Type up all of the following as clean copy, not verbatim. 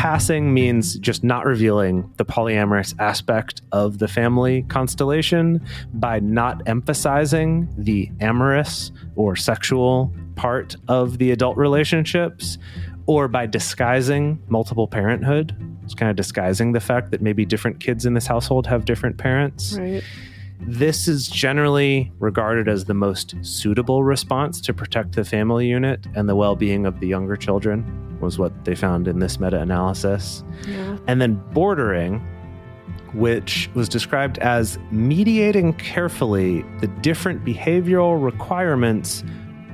passing means just not revealing the polyamorous aspect of the family constellation by not emphasizing the amorous or sexual part of the adult relationships, or by disguising multiple parenthood. It's kind of disguising the fact that maybe different kids in this household have different parents. Right. This is generally regarded as the most suitable response to protect the family unit and the well-being of the younger children, was what they found in this meta-analysis. Yeah. And then bordering, which was described as mediating carefully the different behavioral requirements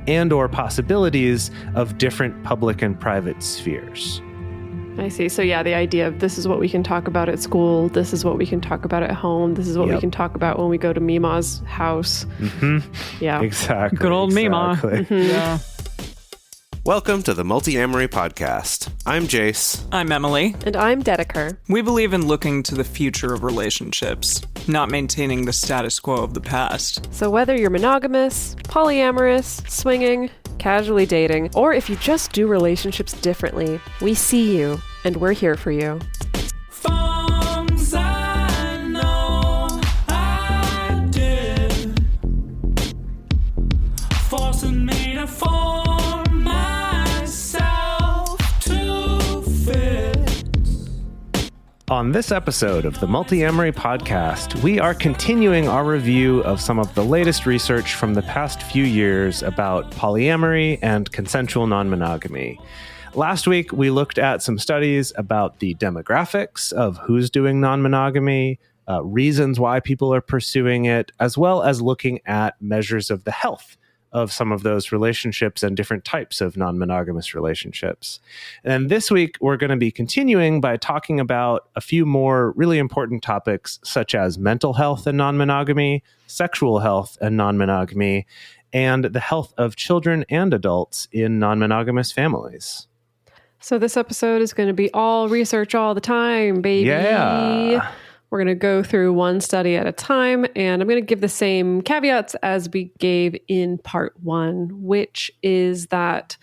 and or possibilities of different public and private spheres. I see. So yeah, the idea of this is what we can talk about at school, this is what we can talk about at home, this is what we can talk about when we go to Mima's house. Mm-hmm. Yeah. Exactly. Good old Mima. Exactly. Mm-hmm. Yeah. Welcome to the Multiamory podcast. I'm Jase. I'm Emily. And I'm Dedeker. We believe in looking to the future of relationships, not maintaining the status quo of the past. So whether you're monogamous, polyamorous, swinging, casually dating, or if you just do relationships differently, we see you and we're here for you. Forms I know I did, forcing me to form myself to fit. On this episode of the Multiamory podcast, we are continuing our review of some of the latest research from the past few years about polyamory and consensual non-monogamy. Last week, we looked at some studies about the demographics of who's doing non-monogamy, reasons why people are pursuing it, as well as looking at measures of the health of some of those relationships and different types of non-monogamous relationships. And this week, we're going to be continuing by talking about a few more really important topics, such as mental health and non-monogamy, sexual health and non-monogamy, and the health of children and adults in non-monogamous families. So this episode is going to be all research all the time, baby. Yeah. We're going to go through one study at a time, and I'm going to give the same caveats as we gave in part one, which is that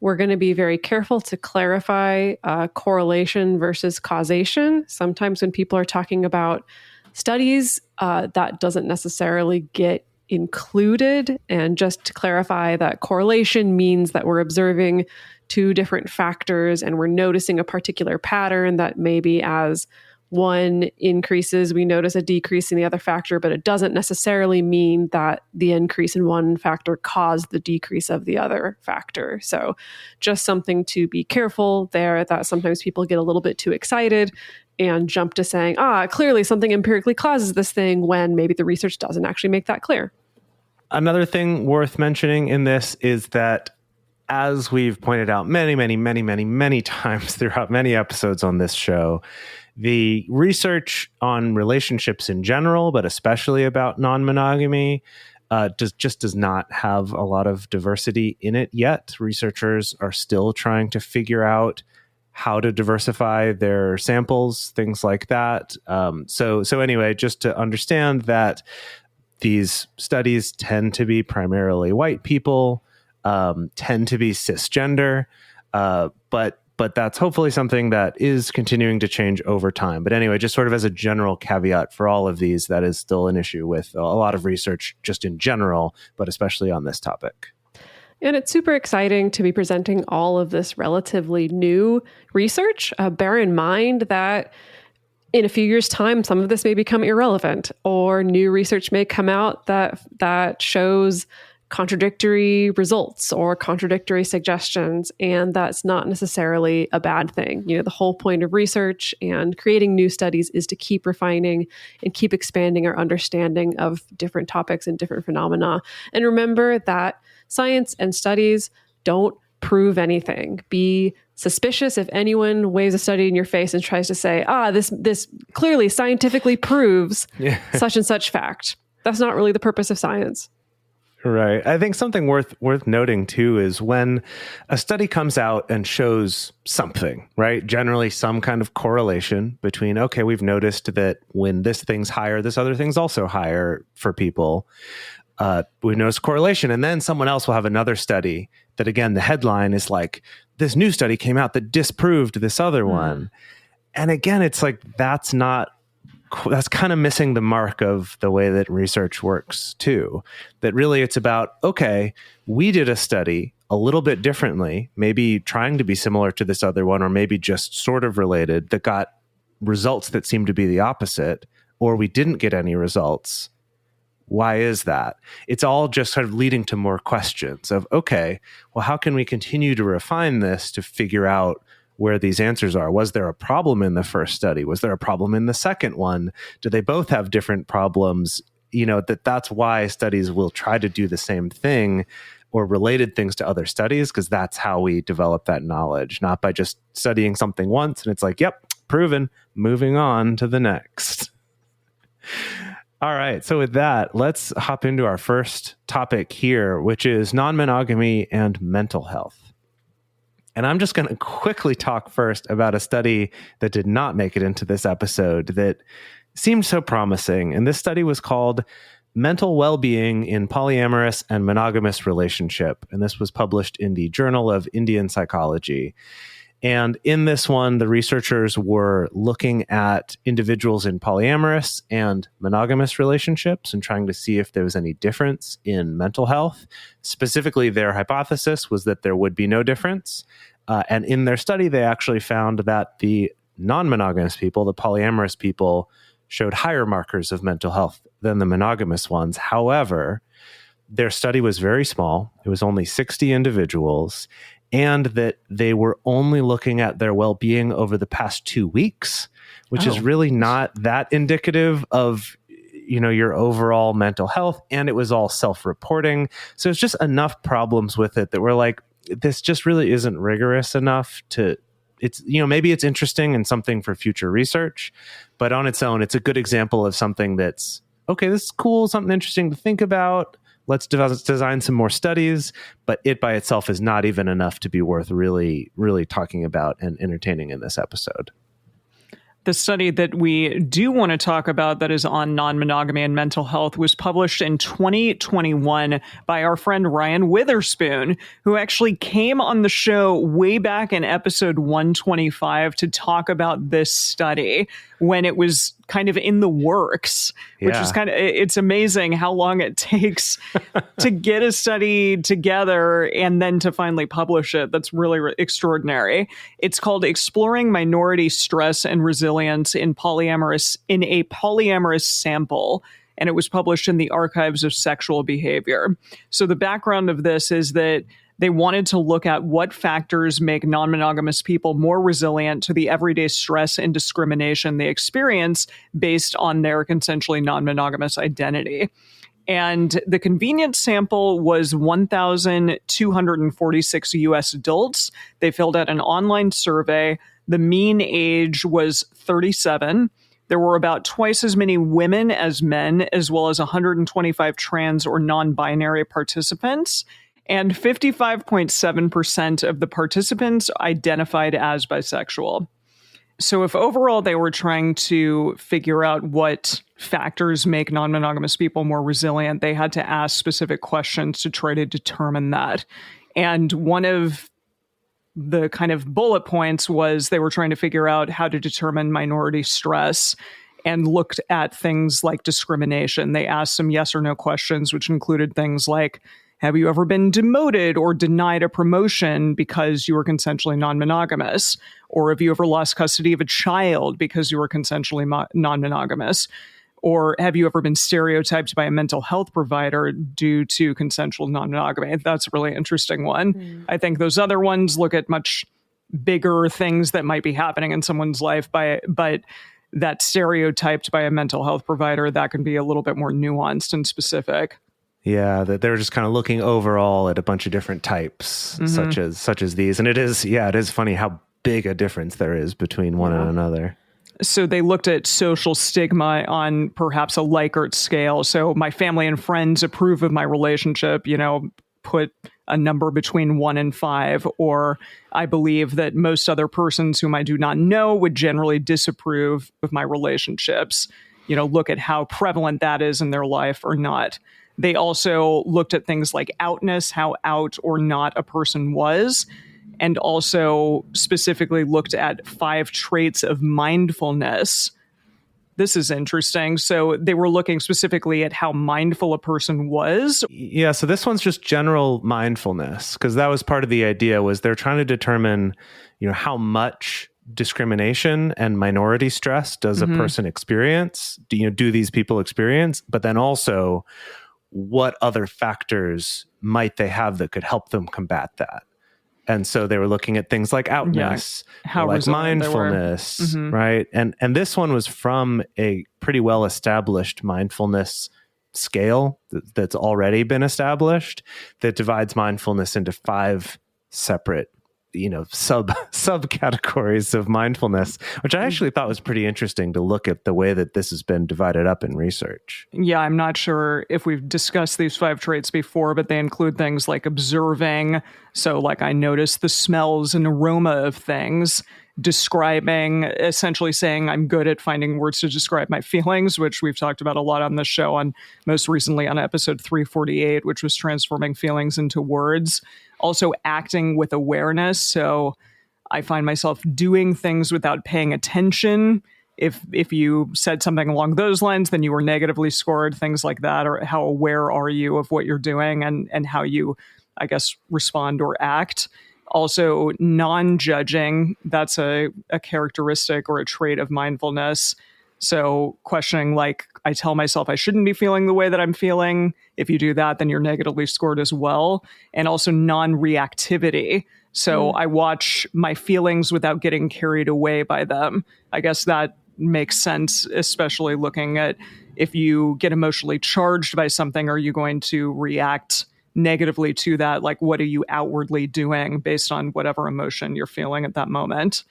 we're going to be very careful to clarify correlation versus causation. Sometimes when people are talking about studies, that doesn't necessarily get included. And just to clarify, that correlation means that we're observing two different factors and we're noticing a particular pattern that maybe as one increases, we notice a decrease in the other factor, but it doesn't necessarily mean that the increase in one factor caused the decrease of the other factor. So just something to be careful there, that sometimes people get a little bit too excited and jump to saying, clearly something empirically causes this thing, when maybe the research doesn't actually make that clear. Another thing worth mentioning in this is that, as we've pointed out many times throughout many episodes on this show, the research on relationships in general, but especially about non-monogamy, does not have a lot of diversity in it yet. Researchers are still trying to figure out how to diversify their samples, things like that. So anyway, just to understand that these studies tend to be primarily white people, tend to be cisgender, but that's hopefully something that is continuing to change over time. But anyway, just sort of as a general caveat for all of these, that is still an issue with a lot of research just in general, but especially on this topic. And it's super exciting to be presenting all of this relatively new research. Bear in mind that in a few years' time, some of this may become irrelevant, or new research may come out that shows contradictory results or contradictory suggestions, and that's not necessarily a bad thing. You know, the whole point of research and creating new studies is to keep refining and keep expanding our understanding of different topics and different phenomena. And remember that science and studies don't prove anything. Be suspicious if anyone waves a study in your face and tries to say, this clearly scientifically proves such and such fact. That's not really the purpose of science. Right. I think something worth noting, too, is when a study comes out and shows something, right? Generally, some kind of correlation between, okay, we've noticed that when this thing's higher, this other thing's also higher for people. We notice correlation. And then someone else will have another study that, again, the headline is like, this new study came out that disproved this other one. And again, it's like, that's kind of missing the mark of the way that research works too. That really it's about, okay, we did a study a little bit differently, maybe trying to be similar to this other one, or maybe just sort of related, that got results that seem to be the opposite, or we didn't get any results. Why is that? It's all just sort of leading to more questions of, okay, well, how can we continue to refine this to figure out where these answers are? Was there a problem in the first study? Was there a problem in the second one? Do they both have different problems? That's why studies will try to do the same thing or related things to other studies, because that's how we develop that knowledge, not by just studying something once and it's like, yep, proven, moving on to the next. All right. So with that, let's hop into our first topic here, which is non-monogamy and mental health. And I'm just going to quickly talk first about a study that did not make it into this episode that seemed so promising. And this study was called Mental Well-Being in Polyamorous and Monogamous Relationship. And this was published in the Journal of Indian Psychology. And in this one, the researchers were looking at individuals in polyamorous and monogamous relationships and trying to see if there was any difference in mental health. Specifically, their hypothesis was that there would be no difference. And in their study, they actually found that the non-monogamous people, the polyamorous people, showed higher markers of mental health than the monogamous ones. However, their study was very small. It was only 60 individuals. And that they were only looking at their well-being over the past 2 weeks, which is really not that indicative of, your overall mental health. And it was all self-reporting. So it's just enough problems with it that we're like, this just really isn't rigorous enough maybe it's interesting and something for future research, but on its own, it's a good example of something that's, okay, this is cool, something interesting to think about. Let's design some more studies, but it by itself is not even enough to be worth really, really talking about and entertaining in this episode. The study that we do want to talk about that is on non-monogamy and mental health was published in 2021 by our friend Ryan Witherspoon, who actually came on the show way back in episode 125 to talk about this study when it was kind of in the works, which is it's amazing how long it takes to get a study together and then to finally publish it. That's really extraordinary. It's called Exploring Minority Stress and Resilience in a Polyamorous Sample, and it was published in the Archives of Sexual Behavior. So the background of this is that they wanted to look at what factors make non-monogamous people more resilient to the everyday stress and discrimination they experience based on their consensually non-monogamous identity. And the convenient sample was 1,246 U.S. adults. They filled out an online survey. The mean age was 37. There were about twice as many women as men, as well as 125 trans or non-binary participants. And 55.7% of the participants identified as bisexual. So if overall they were trying to figure out what factors make non-monogamous people more resilient, they had to ask specific questions to try to determine that. And one of the kind of bullet points was they were trying to figure out how to determine minority stress and looked at things like discrimination. They asked some yes or no questions, which included things like, have you ever been demoted or denied a promotion because you were consensually non-monogamous? Or have you ever lost custody of a child because you were consensually non-monogamous? Or have you ever been stereotyped by a mental health provider due to consensual non-monogamy? That's a really interesting one. I think those other ones look at much bigger things that might be happening in someone's life, but that stereotyped by a mental health provider, that can be a little bit more nuanced and specific. Yeah, that they're just kind of looking overall at a bunch of different types, such as these. And it is funny how big a difference there is between one and another. So they looked at social stigma on perhaps a Likert scale. So my family and friends approve of my relationship, put a number between 1 and 5, or I believe that most other persons whom I do not know would generally disapprove of my relationships. Look at how prevalent that is in their life or not. They also looked at things like outness, how out or not a person was. and also specifically looked at 5 traits of mindfulness. This is interesting. So they were looking specifically at how mindful a person was. Yeah, so this one's just general mindfulness, because that was part of the idea, was they're trying to determine, how much discrimination and minority stress does a person experience? Do these people experience? But then also, what other factors might they have that could help them combat that? And so they were looking at things like outness, how like resilient they were. mindfulness, right? And this one was from a pretty well established mindfulness scale that's already been established, that divides mindfulness into 5 separate subcategories of mindfulness, which I actually thought was pretty interesting to look at the way that this has been divided up in research. Yeah, I'm not sure if we've discussed these 5 traits before, but they include things like observing. So like I notice the smells and aroma of things, describing, essentially saying I'm good at finding words to describe my feelings, which we've talked about a lot on the show, on most recently on episode 348, which was transforming feelings into words. Also acting with awareness. So I find myself doing things without paying attention. If you said something along those lines, then you were negatively scored, things like that. Or how aware are you of what you're doing and how you, I guess, respond or act. Also, non-judging, that's a characteristic or a trait of mindfulness. So questioning, like, I tell myself I shouldn't be feeling the way that I'm feeling. If you do that, then you're negatively scored as well. And also non-reactivity. So I watch my feelings without getting carried away by them. I guess that makes sense, especially looking at if you get emotionally charged by something, are you going to react negatively to that? Like, what are you outwardly doing based on whatever emotion you're feeling at that moment?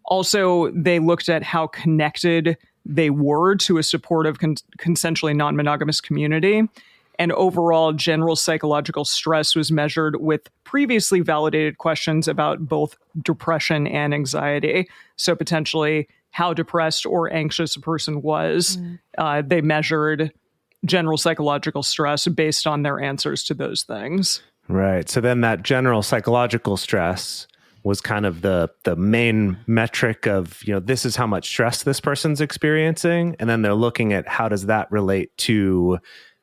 Also, they looked at how connected they were to a supportive, consensually non-monogamous community. And overall, general psychological stress was measured with previously validated questions about both depression and anxiety. So potentially how depressed or anxious a person was. They measured general psychological stress based on their answers to those things. Right. So then that general psychological stress was kind of the main metric of, this is how much stress this person's experiencing. And then they're looking at how does that relate to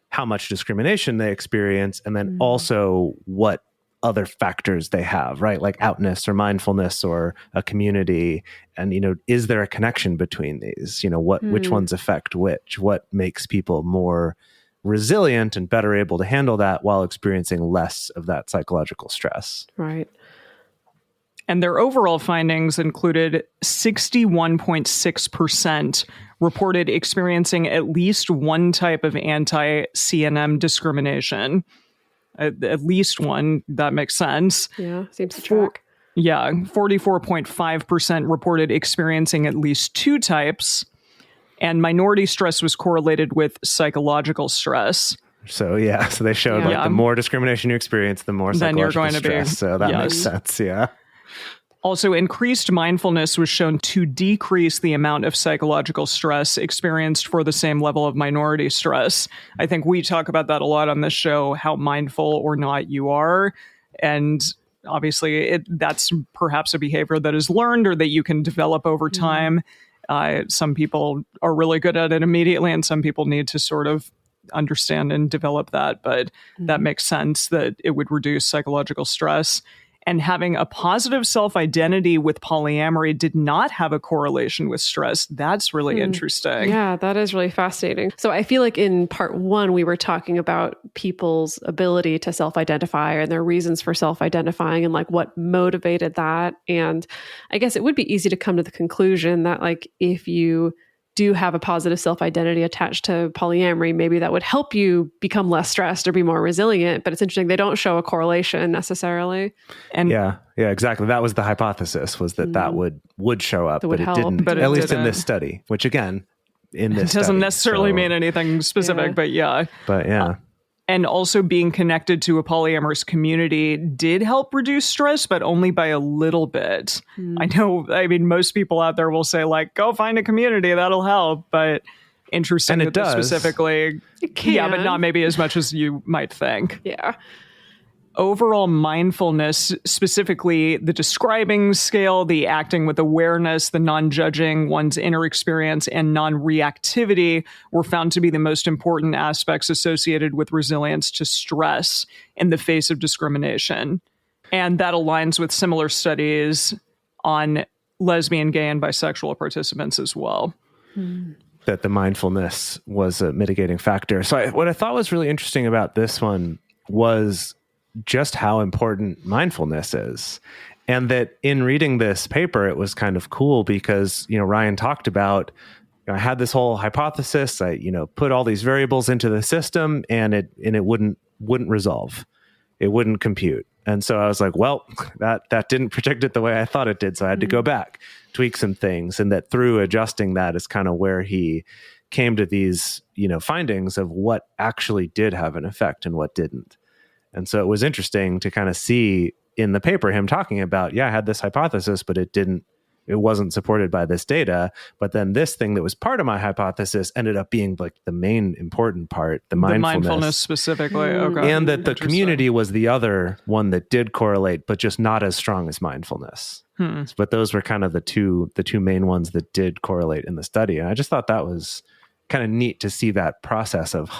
how much discrimination they experience, and then also what other factors they have, right? Like outness or mindfulness or a community. And, is there a connection between these? Which ones affect which? What makes people more resilient and better able to handle that while experiencing less of that psychological stress? Right. And their overall findings included 61.6% reported experiencing at least one type of anti-CNM discrimination. At least one, that makes sense. Yeah, seems to track. Yeah, 44.5% reported experiencing at least 2 types. And minority stress was correlated with psychological stress. So they showed like the more discrimination you experience, the more psychological then you're going stress. To be, so that makes sense. Yeah. Also, increased mindfulness was shown to decrease the amount of psychological stress experienced for the same level of minority stress. I think we talk about that a lot on this show, how mindful or not you are. And obviously, that's perhaps a behavior that is learned or that you can develop over time. Some people are really good at it immediately, and some people need to sort of understand and develop that. But that makes sense that it would reduce psychological stress. And having a positive self-identity with polyamory did not have a correlation with stress. That's really interesting. Yeah, that is really fascinating. So I feel like in part 1, we were talking about people's ability to self-identify and their reasons for self-identifying and like what motivated that. And I guess it would be easy to come to the conclusion that like if you do have a positive self-identity attached to polyamory, maybe that would help you become less stressed or be more resilient. But it's interesting, they don't show a correlation necessarily. And yeah, exactly. That was the hypothesis, was that would show up, but it didn't, but at least in this study, which again, in this it doesn't study, necessarily mean anything specific, but yeah. And also being connected to a polyamorous community did help reduce stress, but only by a little bit. I mean, most people out there will say like, go find a community, that'll help. But interesting and it does. Specifically, it can. Yeah, but not maybe as much as you might think. Yeah. overall mindfulness, specifically the describing scale, the acting with awareness, the non-judging, one's inner experience, and non-reactivity were found to be the most important aspects associated with resilience to stress in the face of discrimination. And that aligns with similar studies on lesbian, gay, and bisexual participants as well. That the mindfulness was a mitigating factor. So what I thought was really interesting about this one was just how important mindfulness is. And that in reading this paper, it was kind of cool because, Ryan talked about, I had this whole hypothesis, I, put all these variables into the system and it wouldn't resolve. It wouldn't compute. And so I was like, well, that didn't predict it the way I thought it did. So I had to go back, tweak some things. And that through adjusting that is kind of where he came to these, findings of what actually did have an effect and what didn't. And so it was interesting to kind of see in the paper him talking about, I had this hypothesis, but it wasn't supported by this data. But then this thing that was part of my hypothesis ended up being like the main important part, the mindfulness specifically. Okay. And that the community was the other one that did correlate, but just not as strong as mindfulness. But those were kind of the two main ones that did correlate in the study. And I just thought that was kind of neat to see that process of,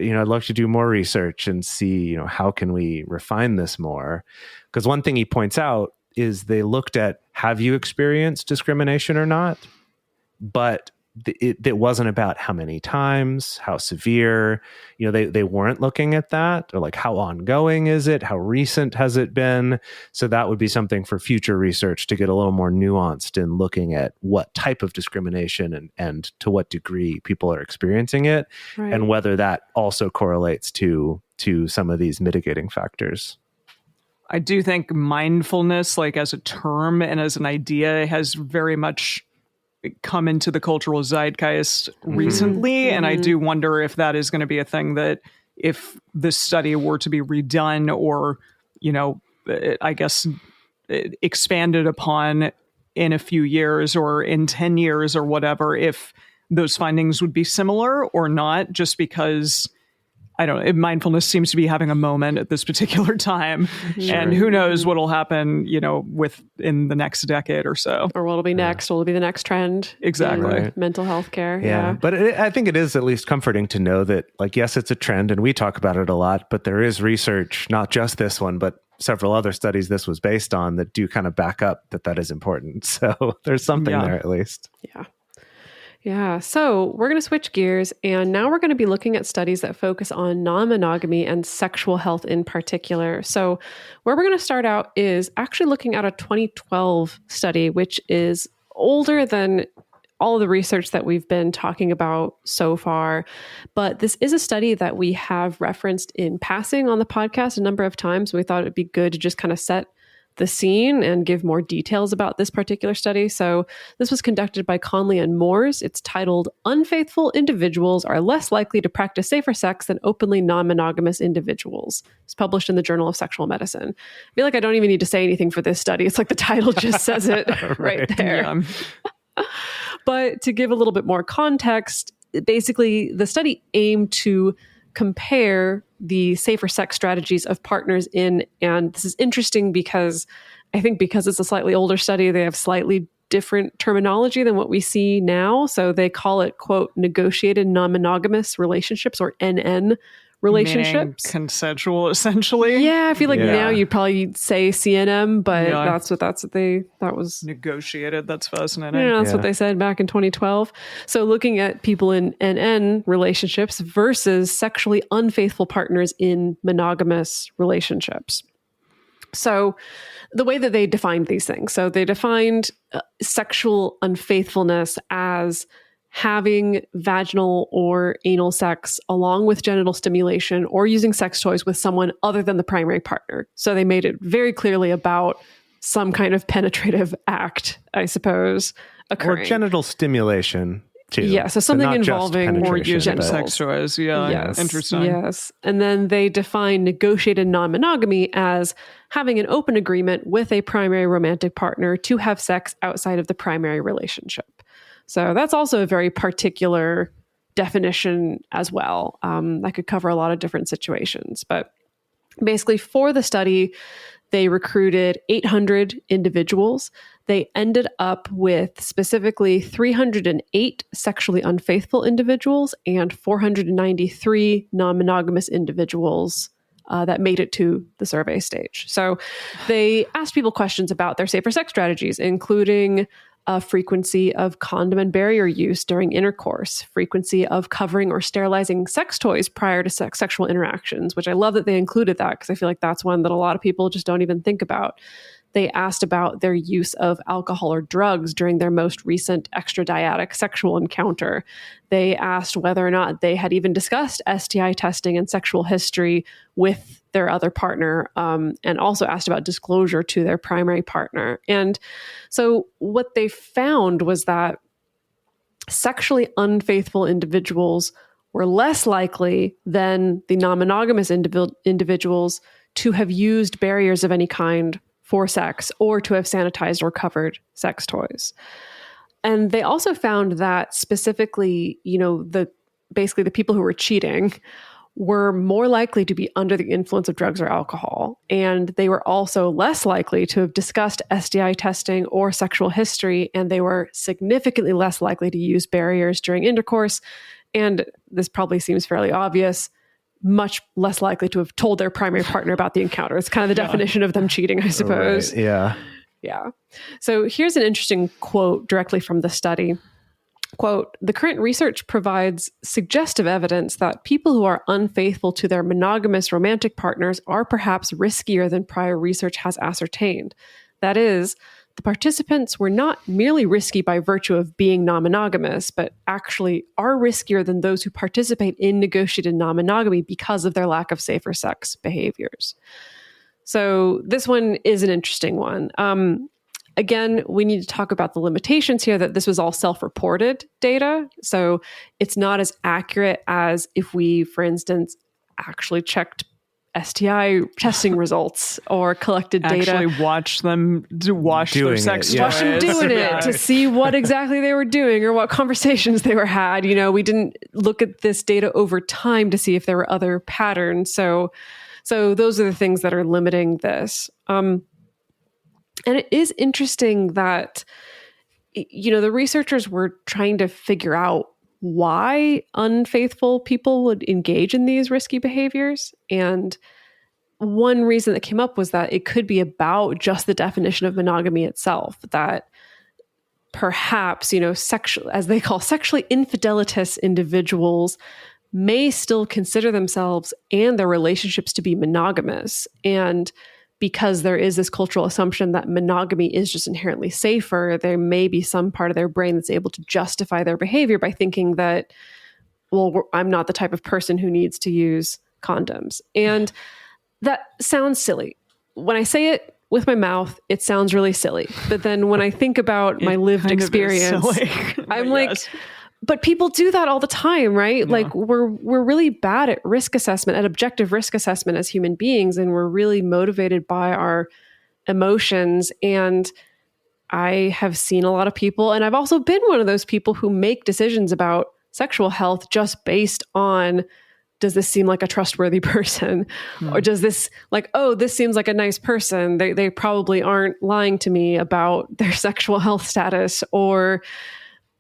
I'd love to do more research and see, how can we refine this more? Because one thing he points out is they looked at, have you experienced discrimination or not? But it wasn't about how many times, how severe, they weren't looking at that, or like how ongoing is it? How recent has it been? So that would be something for future research to get a little more nuanced in looking at what type of discrimination and to what degree people are experiencing it, Right. and whether that also correlates to some of these mitigating factors. I do think mindfulness, like as a term and as an idea, has very much come into the cultural zeitgeist recently. And I do wonder if that is going to be a thing that if this study were to be redone or, I guess expanded upon in a few years or in 10 years or whatever, if those findings would be similar or not, just because I don't know, mindfulness seems to be having a moment at this particular time. Sure. And who knows what'll happen, in the next decade or so. Or what'll be next? What'll be the next trend? Exactly. in mental health care. Yeah. But I think it is at least comforting to know that, yes, it's a trend and we talk about it a lot, but there is research, not just this one, but several other studies this was based on that do kind of back up that is important. So there's something there at least. Yeah. Yeah. So we're going to switch gears. And now we're going to be looking at studies that focus on non-monogamy and sexual health in particular. So where we're going to start out is actually looking at a 2012 study, which is older than all of the research that we've been talking about so far. But this is a study that we have referenced in passing on the podcast a number of times. We thought it'd be good to just kind of set the scene and give more details about this particular study. So this was conducted by Conley and Moores. It's titled Unfaithful Individuals Are Less Likely to Practice Safer Sex Than Openly Non-Monogamous Individuals. It's published in the Journal of Sexual Medicine. I feel like I don't even need to say anything for this study. It's like the title just says it right there. Yeah. But to give a little bit more context, basically the study aimed to compare the safer sex strategies of partners in, and this is interesting because I think because it's a slightly older study, they have slightly different terminology than what we see now. So they call it, quote, negotiated non-monogamous relationships, or NN relationships. Meaning consensual, essentially. Yeah, I feel like now you'd probably say CNM, but that was negotiated. That's fascinating. Yeah, that's what they said back in 2012. So looking at people in NN relationships versus sexually unfaithful partners in monogamous relationships. So the way that they defined these things, so they defined sexual unfaithfulness as having vaginal or anal sex along with genital stimulation or using sex toys with someone other than the primary partner. So they made it very clearly about some kind of penetrative act, I suppose, occurring. Or genital stimulation, too. Yeah, so something involving or using genitals. sex toys. Yeah, yes, interesting. Yes. And then they define negotiated non-monogamy as having an open agreement with a primary romantic partner to have sex outside of the primary relationship. So that's also a very particular definition as well. That could cover a lot of different situations. But Basically, for the study, they recruited 800 individuals. They ended up with specifically 308 sexually unfaithful individuals and 493 non-monogamous individuals that made it to the survey stage. So they asked people questions about their safer sex strategies, including frequency of condom and barrier use during intercourse, frequency of covering or sterilizing sex toys prior to sexual interactions, which I love that they included that because I feel like that's one that a lot of people just don't even think about. They asked about their use of alcohol or drugs during their most recent extradyadic sexual encounter. They asked whether or not they had even discussed STI testing and sexual history with their other partner, and also asked about disclosure to their primary partner. And so what they found was that sexually unfaithful individuals were less likely than the non-monogamous individuals to have used barriers of any kind for sex or to have sanitized or covered sex toys. And they also found that specifically, basically the people who were cheating were more likely to be under the influence of drugs or alcohol. And they were also less likely to have discussed STI testing or sexual history. And they were significantly less likely to use barriers during intercourse. And this probably seems fairly obvious, much less likely to have told their primary partner about the encounter. It's kind of the definition of them cheating, I suppose. Right. Yeah. Yeah. So here's an interesting quote directly from the study. Quote, "The current research provides suggestive evidence that people who are unfaithful to their monogamous romantic partners are perhaps riskier than prior research has ascertained. That is, the participants were not merely risky by virtue of being non-monogamous, but actually are riskier than those who participate in negotiated non-monogamy because of their lack of safer sex behaviors." So this one is an interesting one. Again, we need to talk about the limitations here, that this was all self-reported data. So it's not as accurate as if we, for instance, actually checked STI testing results or collected data. Actually watch them wash their sex toys. Watch them doing it to see what exactly they were doing or what conversations they were had. We didn't look at this data over time to see if there were other patterns. So those are the things that are limiting this. And it is interesting that, the researchers were trying to figure out why unfaithful people would engage in these risky behaviors. And one reason that came up was that it could be about just the definition of monogamy itself, that perhaps, as they call sexually infidelitous individuals may still consider themselves and their relationships to be monogamous. And because there is this cultural assumption that monogamy is just inherently safer, there may be some part of their brain that's able to justify their behavior by thinking that, well, I'm not the type of person who needs to use condoms. And that sounds silly. When I say it with my mouth, it sounds really silly. But then when I think about my lived experience, I'm like, yes. But people do that all the time, right? Yeah. Like we're really bad at risk assessment, at objective risk assessment as human beings, and we're really motivated by our emotions. And I have seen a lot of people, and I've also been one of those people who make decisions about sexual health just based on, does this seem like a trustworthy person? Or does this this seems like a nice person. They probably aren't lying to me about their sexual health status, or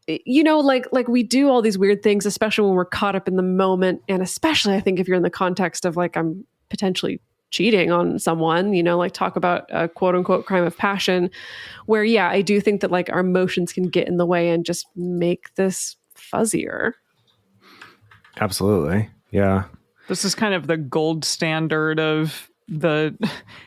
like we do all these weird things, especially when we're caught up in the moment. And especially I think if you're in the context of I'm potentially cheating on someone, talk about a quote unquote crime of passion, where, I do think that our emotions can get in the way and just make this fuzzier. Absolutely. Yeah. This is kind of the gold standard of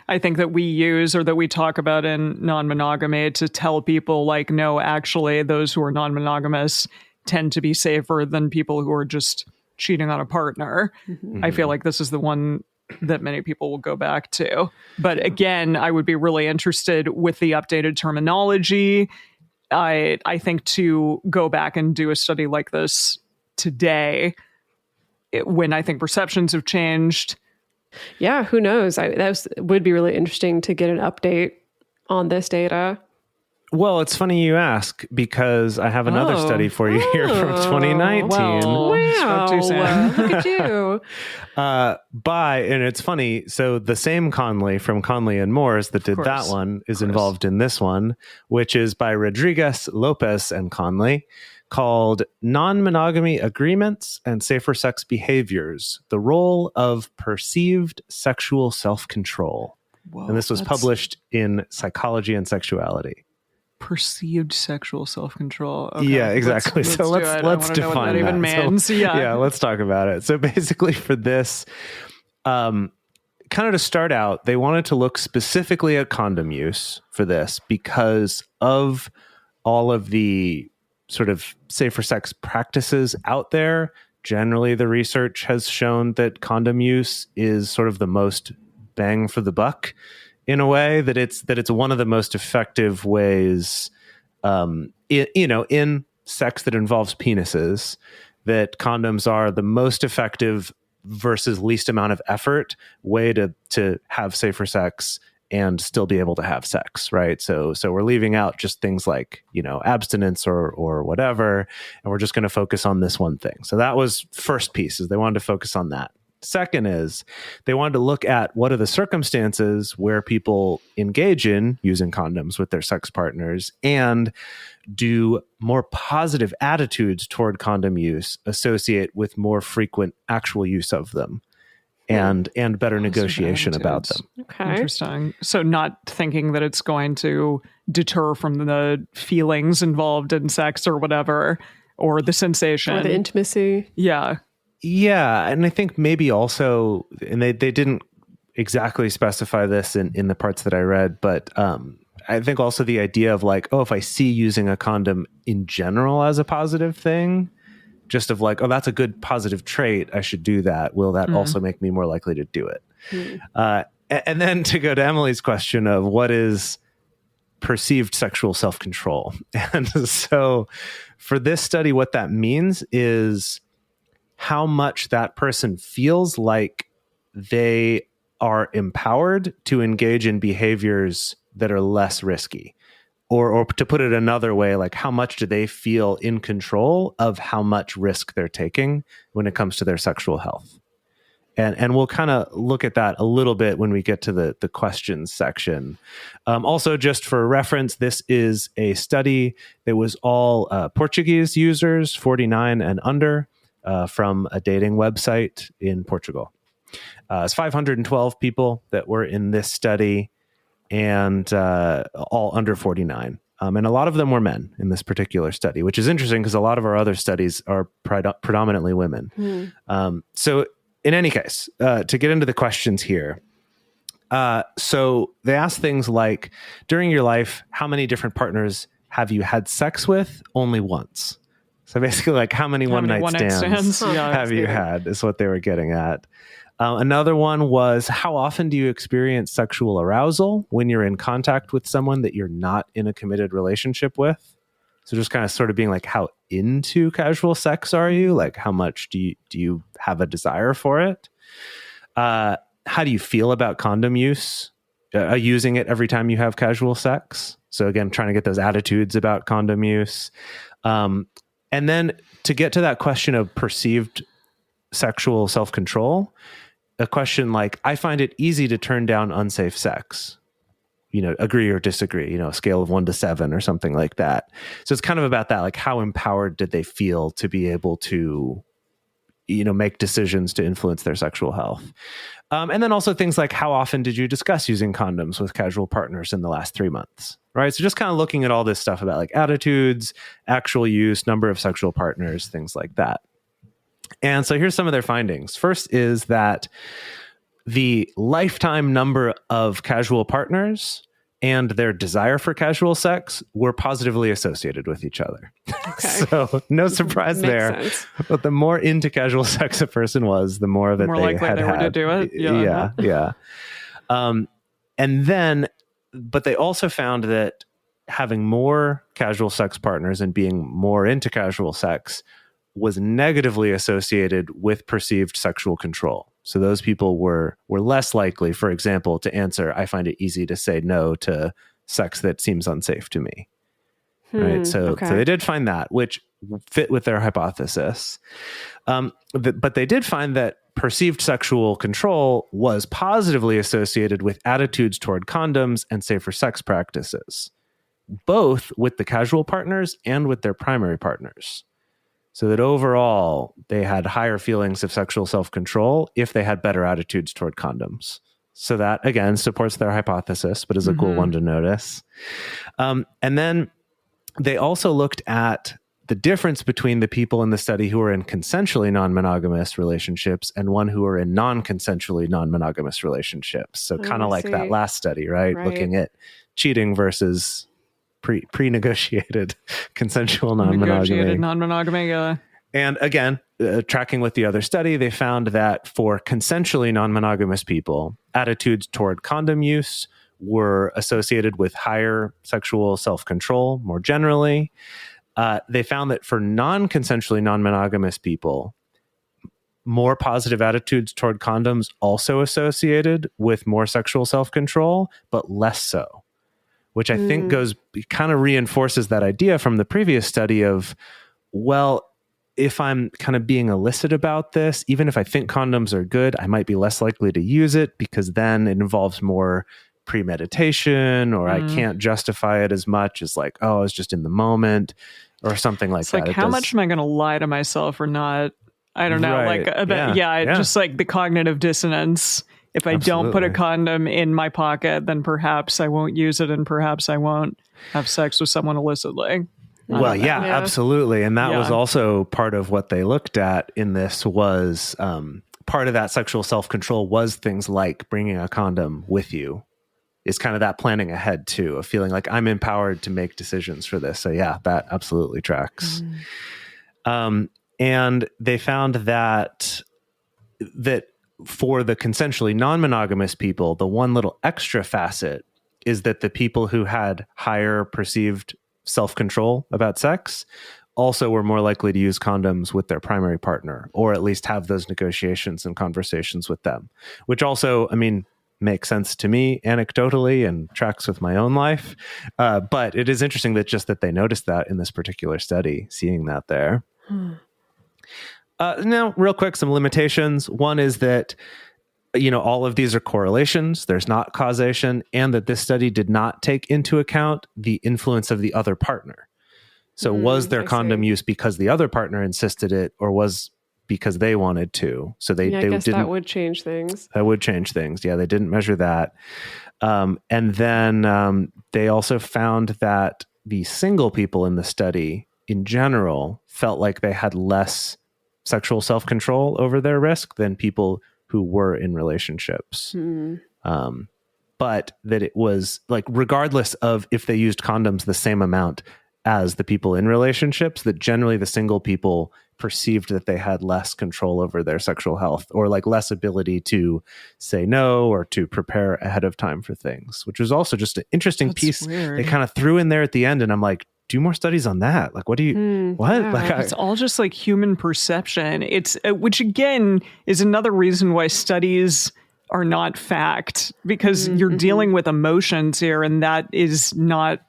I think that we use or that we talk about in non-monogamy to tell people no, actually those who are non-monogamous tend to be safer than people who are just cheating on a partner. Mm-hmm. I feel like this is the one that many people will go back to. But again, I would be really interested with the updated terminology. I think to go back and do a study like this today, when I think perceptions have changed. Yeah, who knows? That would be really interesting to get an update on this data. Well, it's funny you ask because I have another study for you here from 2019. Well, Wow. spoke too soon. Look at you. And it's funny. So the same Conley from Conley and Moores that did that one is involved in this one, which is by Rodriguez, Lopez, and Conley, called Non-Monogamy Agreements and Safer Sex Behaviors, the Role of Perceived Sexual Self-Control. Whoa, And this was that's published in Psychology and Sexuality. perceived sexual self-control. Okay, Yeah, exactly. So do it. I let's wanna know what define that even that. means. Yeah, let's talk about it. So basically for this, kind of to start out, they wanted to look specifically at condom use for this because of all of the sort of safer sex practices out there. Generally, the research has shown that condom use is sort of the most bang for the buck in a way, that it's one of the most effective ways, in sex that involves penises, that condoms are the most effective versus least amount of effort way to have safer sex and still be able to have sex, right? So we're leaving out just things like, abstinence or whatever, and we're just going to focus on this one thing. So that was first piece, is they wanted to focus on that. Second is they wanted to look at what are the circumstances where people engage in using condoms with their sex partners, and do more positive attitudes toward condom use associate with more frequent actual use of them, and better negotiation about them. Okay. Interesting. So not thinking that it's going to deter from the feelings involved in sex or whatever, or the sensation. Or the intimacy. Yeah. Yeah, and I think maybe also, and they didn't exactly specify this in the parts that I read, but I think also the idea of like, if I see using a condom in general as a positive thing, just of like, that's a good positive trait, I should do that. Will that also make me more likely to do it? And then to go to Emily's question of what is perceived sexual self-control. And so for this study, what that means is how much that person feels like they are empowered to engage in behaviors that are less risky. Or to put it another way, like how much do they feel in control of how much risk they're taking when it comes to their sexual health? And we'll kind of look at that a little bit when we get to the questions section. Also, just for reference, this is a study that was all Portuguese users, 49 and under, from a dating website in Portugal. It's 512 people that were in this study, and all under 49. And a lot of them were men in this particular study, which is interesting because a lot of our other studies are predominantly women. So in any case, to get into the questions here, so they asked things like, during your life, how many different partners have you had sex with? Only once. So basically, like, how many one-night stands have you had is what they were getting at. Another one was, how often do you experience sexual arousal when you're in contact with someone that you're not in a committed relationship with? So just kind of sort of being like, how into casual sex are you? Like, how much do you have a desire for it? How do you feel about condom use? Using it every time you have casual sex? So again, trying to get those attitudes about condom use. And then to get to that question of perceived sexual self-control, a question like, I find it easy to turn down unsafe sex. Agree or disagree, a scale of 1 to 7 or something like that. So it's kind of about that, like how empowered did they feel to be able to, make decisions to influence their sexual health. And then also things like, how often did you discuss using condoms with casual partners in the last 3 months, right? So just kind of looking at all this stuff about like attitudes, actual use, number of sexual partners, things like that. And so here's some of their findings. First is that the lifetime number of casual partners and their desire for casual sex were positively associated with each other. Okay. So no surprise there. Sense. But the more into casual sex a person was, the more of it More they likely had they were to had. do it. Yeah. And then, but they also found that having more casual sex partners and being more into casual sex was negatively associated with perceived sexual control. So those people were less likely, for example, to answer, I find it easy to say no to sex that seems unsafe to me. right? So okay. they did find that, which fit with their hypothesis. But they did find that perceived sexual control was positively associated with attitudes toward condoms and safer sex practices, both with the casual partners and with their primary partners. So that overall, they had higher feelings of sexual self-control if they had better attitudes toward condoms. So that, again, supports their hypothesis, but is a cool one to notice. And then they also looked at the difference between the people in the study who were in consensually non-monogamous relationships and one who were in non-consensually non-monogamous relationships. So kind of like that last study, right? Looking at cheating versus pre-negotiated consensual non-monogamy. Negotiated non-monogamy, And again, tracking with the other study, they found that for consensually non-monogamous people, attitudes toward condom use were associated with higher sexual self-control more generally. They found that for non-consensually non-monogamous people, more positive attitudes toward condoms also associated with more sexual self-control, but less so, which I think kind of reinforces that idea from the previous study of, well, if I'm kind of being illicit about this, even if I think condoms are good, I might be less likely to use it because then it involves more premeditation, or I can't justify it as much as like, oh, I was just in the moment or something like that. Like, how much am I going to lie to myself or not? I don't know. Right. Like, just like the cognitive dissonance. If I don't put a condom in my pocket, then perhaps I won't use it and perhaps I won't have sex with someone illicitly. Well, yeah, absolutely. And that was also part of what they looked at in this was part of that sexual self-control was things like bringing a condom with you. Is kind of that planning ahead too, of feeling like I'm empowered to make decisions for this. So yeah, that absolutely tracks. And they found that for the consensually non-monogamous people, the one little extra facet is that the people who had higher perceived self-control about sex also were more likely to use condoms with their primary partner, or at least have those negotiations and conversations with them, which also, I mean, makes sense to me anecdotally and tracks with my own life. But it is interesting that they noticed that in this particular study, seeing that there. Now, real quick, some limitations. One is that, all of these are correlations. There's not causation, and that this study did not take into account the influence of the other partner. So was their condom use because the other partner insisted it, or was because they wanted to? So they guess didn't. That would change things. That would change things. Yeah, they didn't measure that. And then they also found that the single people in the study, in general, felt like they had less sexual self-control over their risk than people who were in relationships. But that it was like, regardless of if they used condoms the same amount as the people in relationships, that generally the single people perceived that they had less control over their sexual health, or like less ability to say no or to prepare ahead of time for things, which was also just an interesting piece weird. They kind of threw in there at the end. And I'm like, do more studies on that. Like, what do you, what? Yeah. Like, It's all just like human perception. It's which again is another reason why studies are not fact, because you're dealing with emotions here, and that is not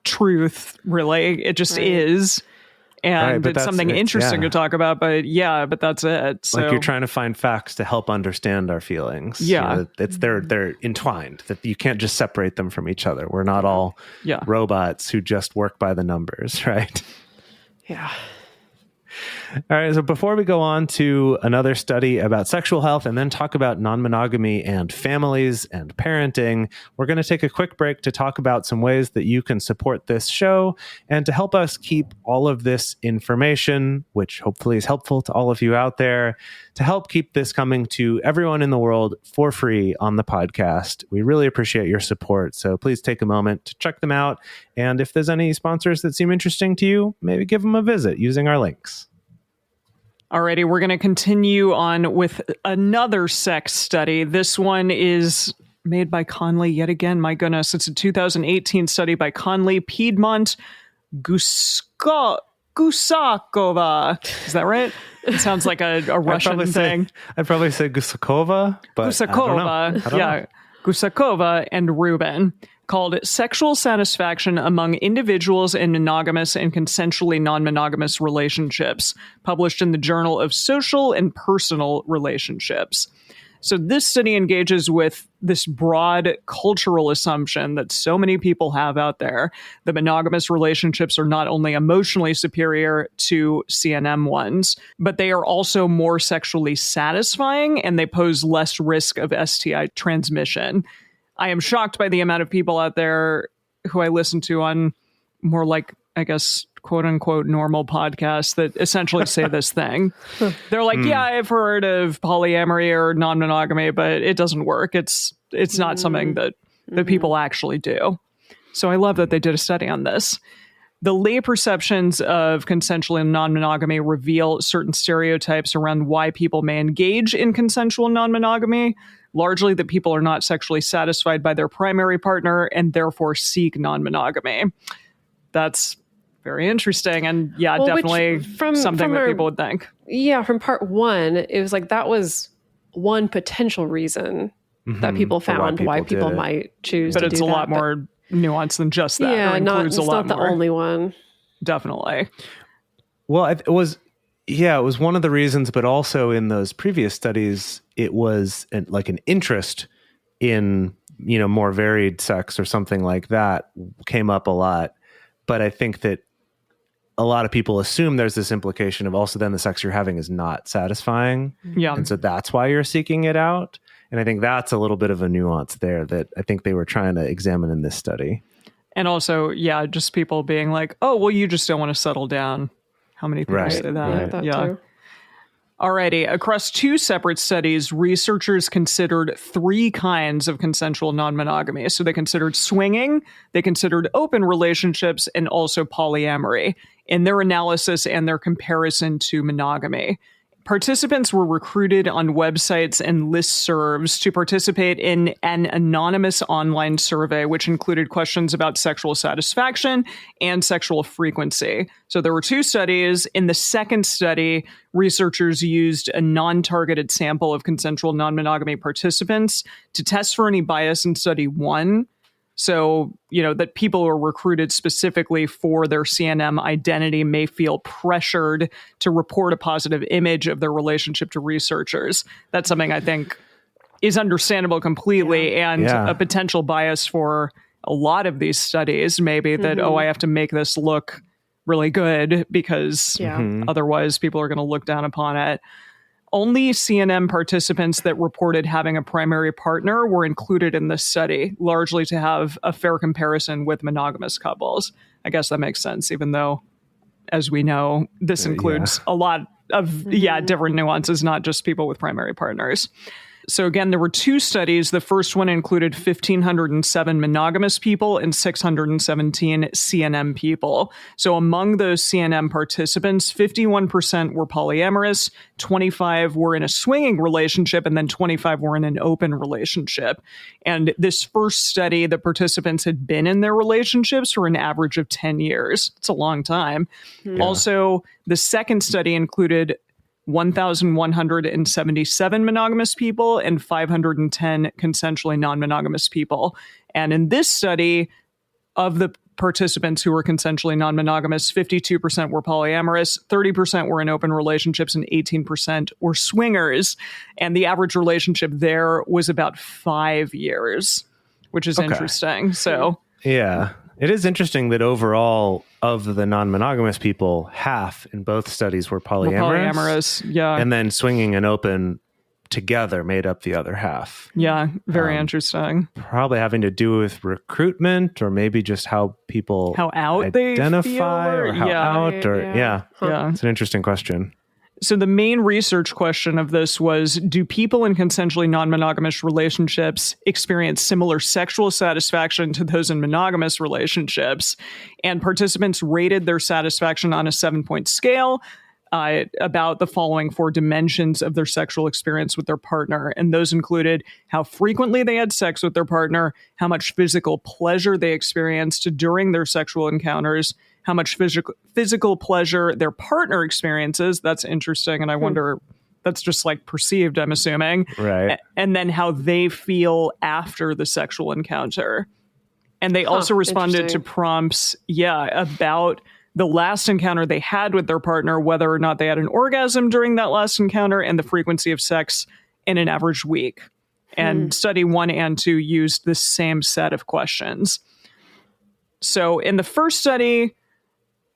truth, really. It just is. And it's something interesting to talk about, but that's it. So, like, you're trying to find facts to help understand our feelings. Yeah. It's they're entwined, that you can't just separate them from each other. We're not all robots who just work by the numbers, right? Yeah. All right, so before we go on to another study about sexual health and then talk about non-monogamy and families and parenting, we're going to take a quick break to talk about some ways that you can support this show and to help us keep all of this information, which hopefully is helpful to all of you out there, to help keep this coming to everyone in the world for free on the podcast. We really appreciate your support, so please take a moment to check them out. And if there's any sponsors that seem interesting to you, maybe give them a visit using our links. Alrighty, we're going to continue on with another sex study. This one is made by Conley yet again. My goodness, it's a 2018 study by Conley, Piedmont, Gusakova. Is that right? It sounds like a Russian thing. I'd probably say Gusakova, but Gusakova, I don't know. Gusakova and Rubin. called Sexual Satisfaction Among Individuals in Monogamous and Consensually Non-Monogamous Relationships, published in the Journal of Social and Personal Relationships. So this study engages with this broad cultural assumption that so many people have out there. The monogamous relationships are not only emotionally superior to CNM ones, but they are also more sexually satisfying and they pose less risk of STI transmission. I am shocked by the amount of people out there who I listen to on more like, I guess, quote unquote, normal podcasts that essentially say this thing. They're like, yeah, I've heard of polyamory or non-monogamy, but it doesn't work. It's not something that people actually do. So I love that they did a study on this. The lay perceptions of consensual and non-monogamy reveal certain stereotypes around why people may engage in consensual non-monogamy, largely that people are not sexually satisfied by their primary partner and therefore seek non-monogamy. That's very interesting. And yeah, Well, definitely from something that our- people would think. Yeah, from part one, it was like that was one potential reason that people For why found why people people did it. might choose But to it's do a that. lot more nuanced than just that. Yeah, or includes it's a lot not the more. only one. Definitely. Well, it was one of the reasons, but also in those previous studies, it was like an interest in, more varied sex or something like that came up a lot. But I think that a lot of people assume there's this implication of also then the sex you're having is not satisfying. Yeah. And so that's why you're seeking it out. And I think that's a little bit of a nuance there that I think they were trying to examine in this study. And also, yeah, just people being like, oh, well, you just don't want to settle down. How many people Right, say that? right. That Yeah. too. Alrighty. Across two separate studies, researchers considered 3 kinds of consensual non-monogamy. So they considered swinging, they considered open relationships, and also polyamory in their analysis and their comparison to monogamy. Participants were recruited on websites and listservs to participate in an anonymous online survey, which included questions about sexual satisfaction and sexual frequency. So there were 2 studies. In the second study, researchers used a non-targeted sample of consensual non-monogamy participants to test for any bias in study 1. So, that people who are recruited specifically for their CNM identity may feel pressured to report a positive image of their relationship to researchers. That's something I think is understandable completely and a potential bias for a lot of these studies, maybe that, I have to make this look really good because otherwise people are going to look down upon it. Only CNM participants that reported having a primary partner were included in this study, largely to have a fair comparison with monogamous couples. I guess that makes sense, even though, as we know, this includes a lot of, different nuances, not just people with primary partners. So again, there were 2 studies. The first one included 1,507 monogamous people and 617 CNM people. So among those CNM participants, 51% were polyamorous, 25 were in a swinging relationship, and then 25 were in an open relationship. And this first study, the participants had been in their relationships for an average of 10 years. It's a long time. Also, the second study included 1,177 monogamous people and 510 consensually non-monogamous people. And in this study, of the participants who were consensually non-monogamous, 52% were polyamorous, 30% were in open relationships, and 18% were swingers. And the average relationship there was about 5 years, which is interesting. So, yeah, it is interesting that overall of the non-monogamous people, half in both studies were polyamorous. Yeah. And then swinging and open together made up the other half. Yeah, very interesting. Probably having to do with recruitment or maybe just how people out they identify feel, or how out or Yeah. It's an interesting question. So the main research question of this was, do people in consensually non-monogamous relationships experience similar sexual satisfaction to those in monogamous relationships? And participants rated their satisfaction on a 7-point scale about the following 4 dimensions of their sexual experience with their partner. And those included how frequently they had sex with their partner, how much physical pleasure they experienced during their sexual encounters, how much physical pleasure their partner experiences. That's interesting. And I wonder, that's just like perceived, I'm assuming. Right. And then how they feel after the sexual encounter. And they also responded to interesting. prompts, about the last encounter they had with their partner, whether or not they had an orgasm during that last encounter, and the frequency of sex in an average week. And study 1 and 2 used the same set of questions. So in the first study,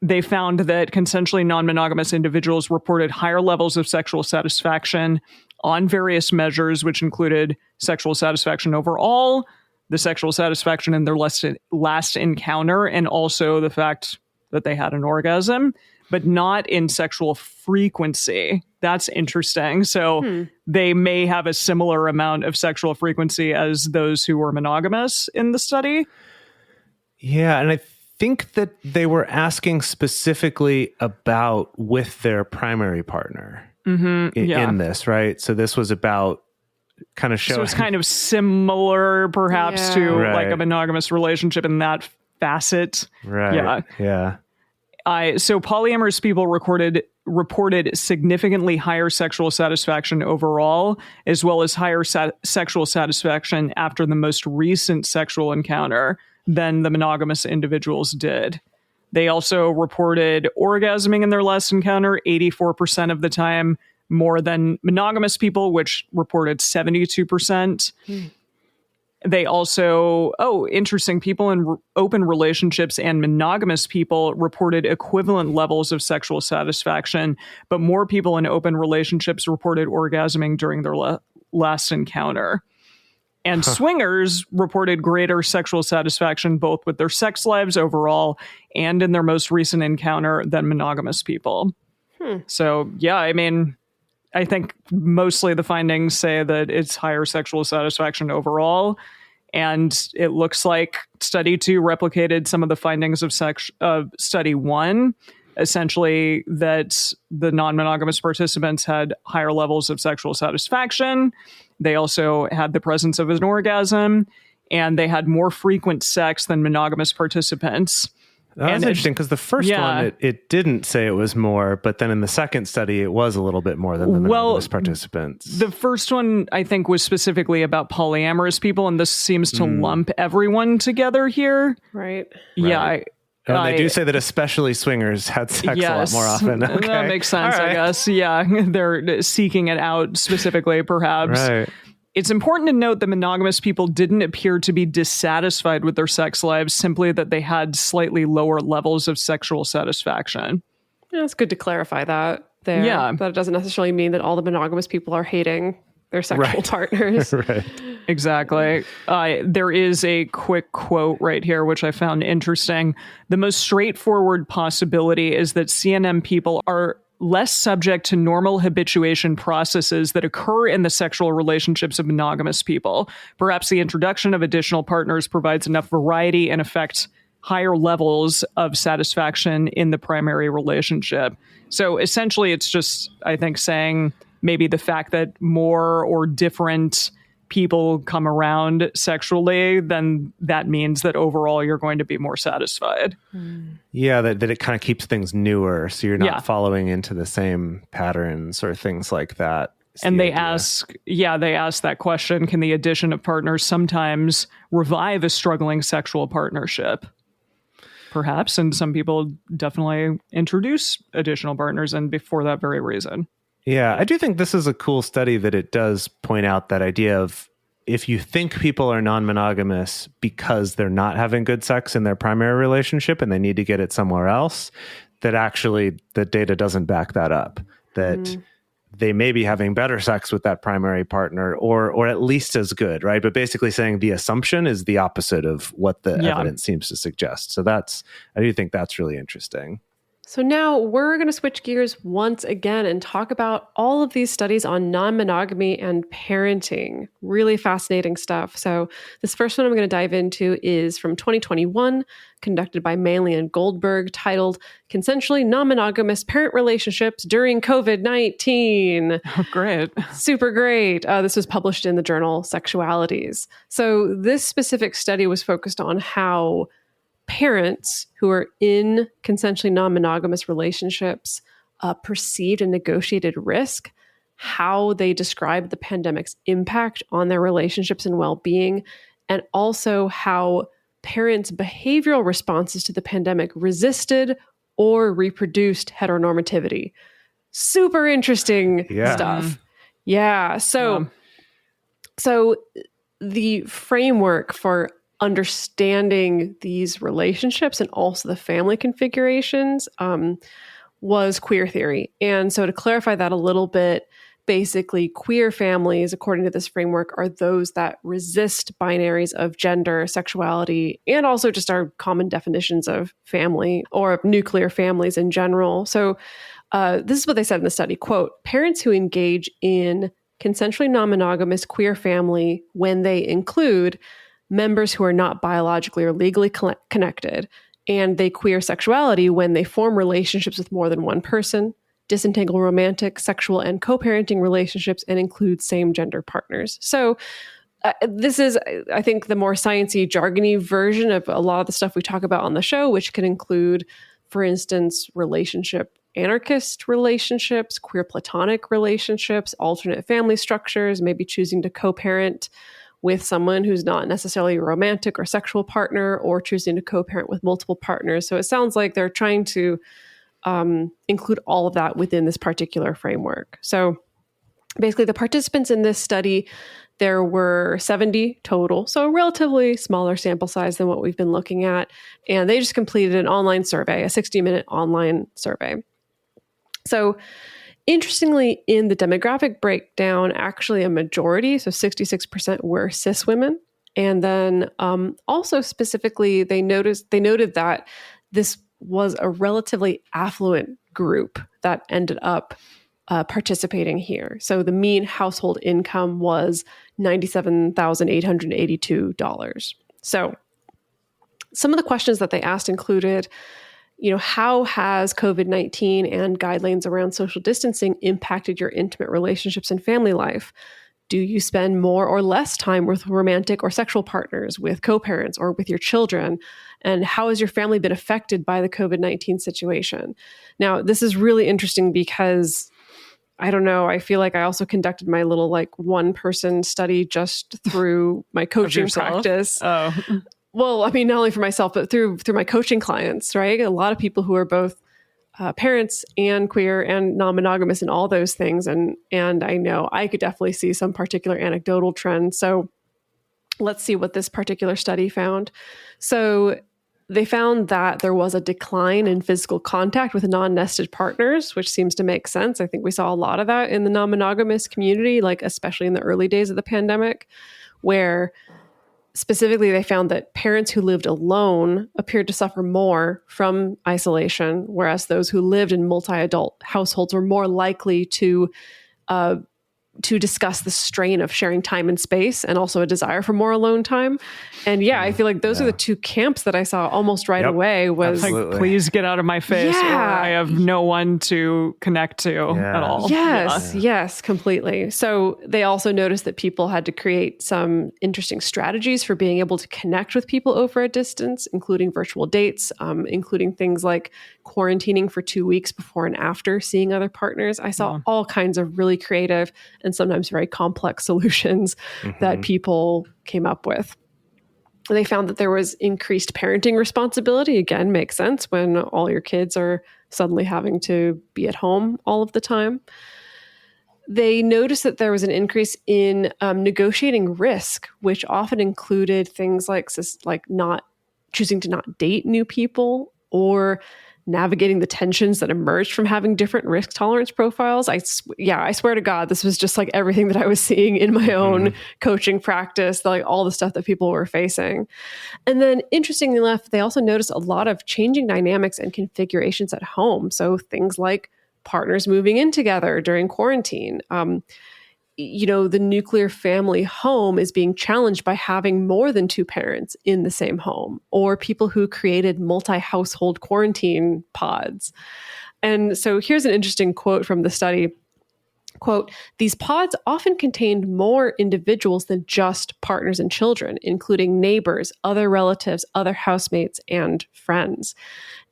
they found that consensually non-monogamous individuals reported higher levels of sexual satisfaction on various measures, which included sexual satisfaction overall, the sexual satisfaction in their last encounter, and also the fact that they had an orgasm, but not in sexual frequency. That's interesting. So they may have a similar amount of sexual frequency as those who were monogamous in the study. Yeah, and I think that they were asking specifically about with their primary partner in this, right? So this was about kind of showing. So it's kind of similar, perhaps, to like a monogamous relationship in that facet. Right. Yeah. So polyamorous people reported significantly higher sexual satisfaction overall, as well as higher sexual satisfaction after the most recent sexual encounter than the monogamous individuals did. They also reported orgasming in their last encounter 84% of the time, more than monogamous people, which reported 72%. They also, interesting, people in open relationships and monogamous people reported equivalent levels of sexual satisfaction, but more people in open relationships reported orgasming during their last encounter. And swingers reported greater sexual satisfaction both with their sex lives overall and in their most recent encounter than monogamous people. So, I mean, I think mostly the findings say that it's higher sexual satisfaction overall. And it looks like study 2 replicated some of the findings of study 1, essentially that the non-monogamous participants had higher levels of sexual satisfaction. They also had the presence of an orgasm, and they had more frequent sex than monogamous participants. That's interesting because the first one, it didn't say it was more, but then in the second study, it was a little bit more than the monogamous participants. The first one, I think, was specifically about polyamorous people, and this seems to lump everyone together here. Right. Yeah. They do say that especially swingers had sex a lot more often. Okay. That makes sense, I guess. Yeah, they're seeking it out specifically, perhaps. Right. It's important to note that monogamous people didn't appear to be dissatisfied with their sex lives, simply that they had slightly lower levels of sexual satisfaction. Yeah, it's good to clarify that there. Yeah. But it doesn't necessarily mean that all the monogamous people are hating their sexual partners. Right. Exactly. There is a quick quote right here, which I found interesting. The most straightforward possibility is that CNM people are less subject to normal habituation processes that occur in the sexual relationships of monogamous people. Perhaps the introduction of additional partners provides enough variety and affects higher levels of satisfaction in the primary relationship. So essentially, it's just, I think, saying maybe the fact that more or different people come around sexually, then that means that overall you're going to be more satisfied. Yeah, that it kind of keeps things newer, so you're not following into the same patterns or things like that. And they ask that question, can the addition of partners sometimes revive a struggling sexual partnership? Perhaps, and some people definitely introduce additional partners, and for that very reason. Yeah, I do think this is a cool study that it does point out that idea of if you think people are non-monogamous because they're not having good sex in their primary relationship and they need to get it somewhere else, that actually the data doesn't back that up. That they may be having better sex with that primary partner or at least as good, right? But basically saying the assumption is the opposite of what the evidence seems to suggest. So I do think that's really interesting. So now we're going to switch gears once again and talk about all of these studies on non-monogamy and parenting. Really fascinating stuff. So this first one I'm going to dive into is from 2021, conducted by Manley and Goldberg, titled Consensually Non-Monogamous Parent Relationships During COVID-19. Oh, great. Super great. This was published in the journal Sexualities. So this specific study was focused on how parents who are in consensually non-monogamous relationships perceived and negotiated risk, how they described the pandemic's impact on their relationships and well-being, and also how parents' behavioral responses to the pandemic resisted or reproduced heteronormativity. Super interesting stuff. Yeah. So the framework for understanding these relationships and also the family configurations was queer theory. And so to clarify that a little bit, basically queer families, according to this framework, are those that resist binaries of gender, sexuality, and also just our common definitions of family or nuclear families in general. So this is what they said in the study, quote, parents who engage in consensually non-monogamous queer family when they include members who are not biologically or legally connected, and they queer sexuality when they form relationships with more than one person, disentangle romantic, sexual, and co-parenting relationships, and include same-gender partners. So this is, I think, the more sciencey, jargony version of a lot of the stuff we talk about on the show, which can include, for instance, relationship anarchist relationships, queer platonic relationships, alternate family structures, maybe choosing to co-parent with someone who's not necessarily a romantic or sexual partner, or choosing to co-parent with multiple partners. So it sounds like they're trying to include all of that within this particular framework. So basically the participants in this study, there were 70 total, so a relatively smaller sample size than what we've been looking at. And they just completed an online survey, a 60-minute online survey. So interestingly, in the demographic breakdown, actually a majority, so 66% were cis women. And then also specifically, they noted that this was a relatively affluent group that ended up participating here. So the mean household income was $97,882. So some of the questions that they asked included, how has COVID-19 and guidelines around social distancing impacted your intimate relationships and family life? Do you spend more or less time with romantic or sexual partners, with co-parents, or with your children? And how has your family been affected by the COVID-19 situation? Now, this is really interesting because, I don't know, I feel like I also conducted my little one-person study just through my coaching practice. Oh. Well, I mean, not only for myself, but through my coaching clients, right? A lot of people who are both parents and queer and non-monogamous and all those things. And I know I could definitely see some particular anecdotal trends. So let's see what this particular study found. So they found that there was a decline in physical contact with non-nested partners, which seems to make sense. I think we saw a lot of that in the non-monogamous community, especially in the early days of the pandemic, where specifically, they found that parents who lived alone appeared to suffer more from isolation, whereas those who lived in multi-adult households were more likely to discuss the strain of sharing time and space, and also a desire for more alone time. And I feel like those are the two camps that I saw almost right away. Was please get out of my face, or I have no one to connect to at all. Yes, completely. So they also noticed that people had to create some interesting strategies for being able to connect with people over a distance, including virtual dates, including things like quarantining for 2 weeks before and after seeing other partners. I saw all kinds of really creative and sometimes very complex solutions that people came up with. They found that there was increased parenting responsibility. Again, makes sense when all your kids are suddenly having to be at home all of the time. They noticed that there was an increase in negotiating risk, which often included things like not choosing to not date new people, or navigating the tensions that emerged from having different risk tolerance profiles. I swear to God, this was just everything that I was seeing in my own coaching practice, all the stuff that people were facing. And then interestingly enough, they also noticed a lot of changing dynamics and configurations at home. So things like partners moving in together during quarantine. The nuclear family home is being challenged by having more than two parents in the same home, or people who created multi-household quarantine pods. And so here's an interesting quote from the study. Quote, "These pods often contained more individuals than just partners and children, including neighbors, other relatives, other housemates, and friends."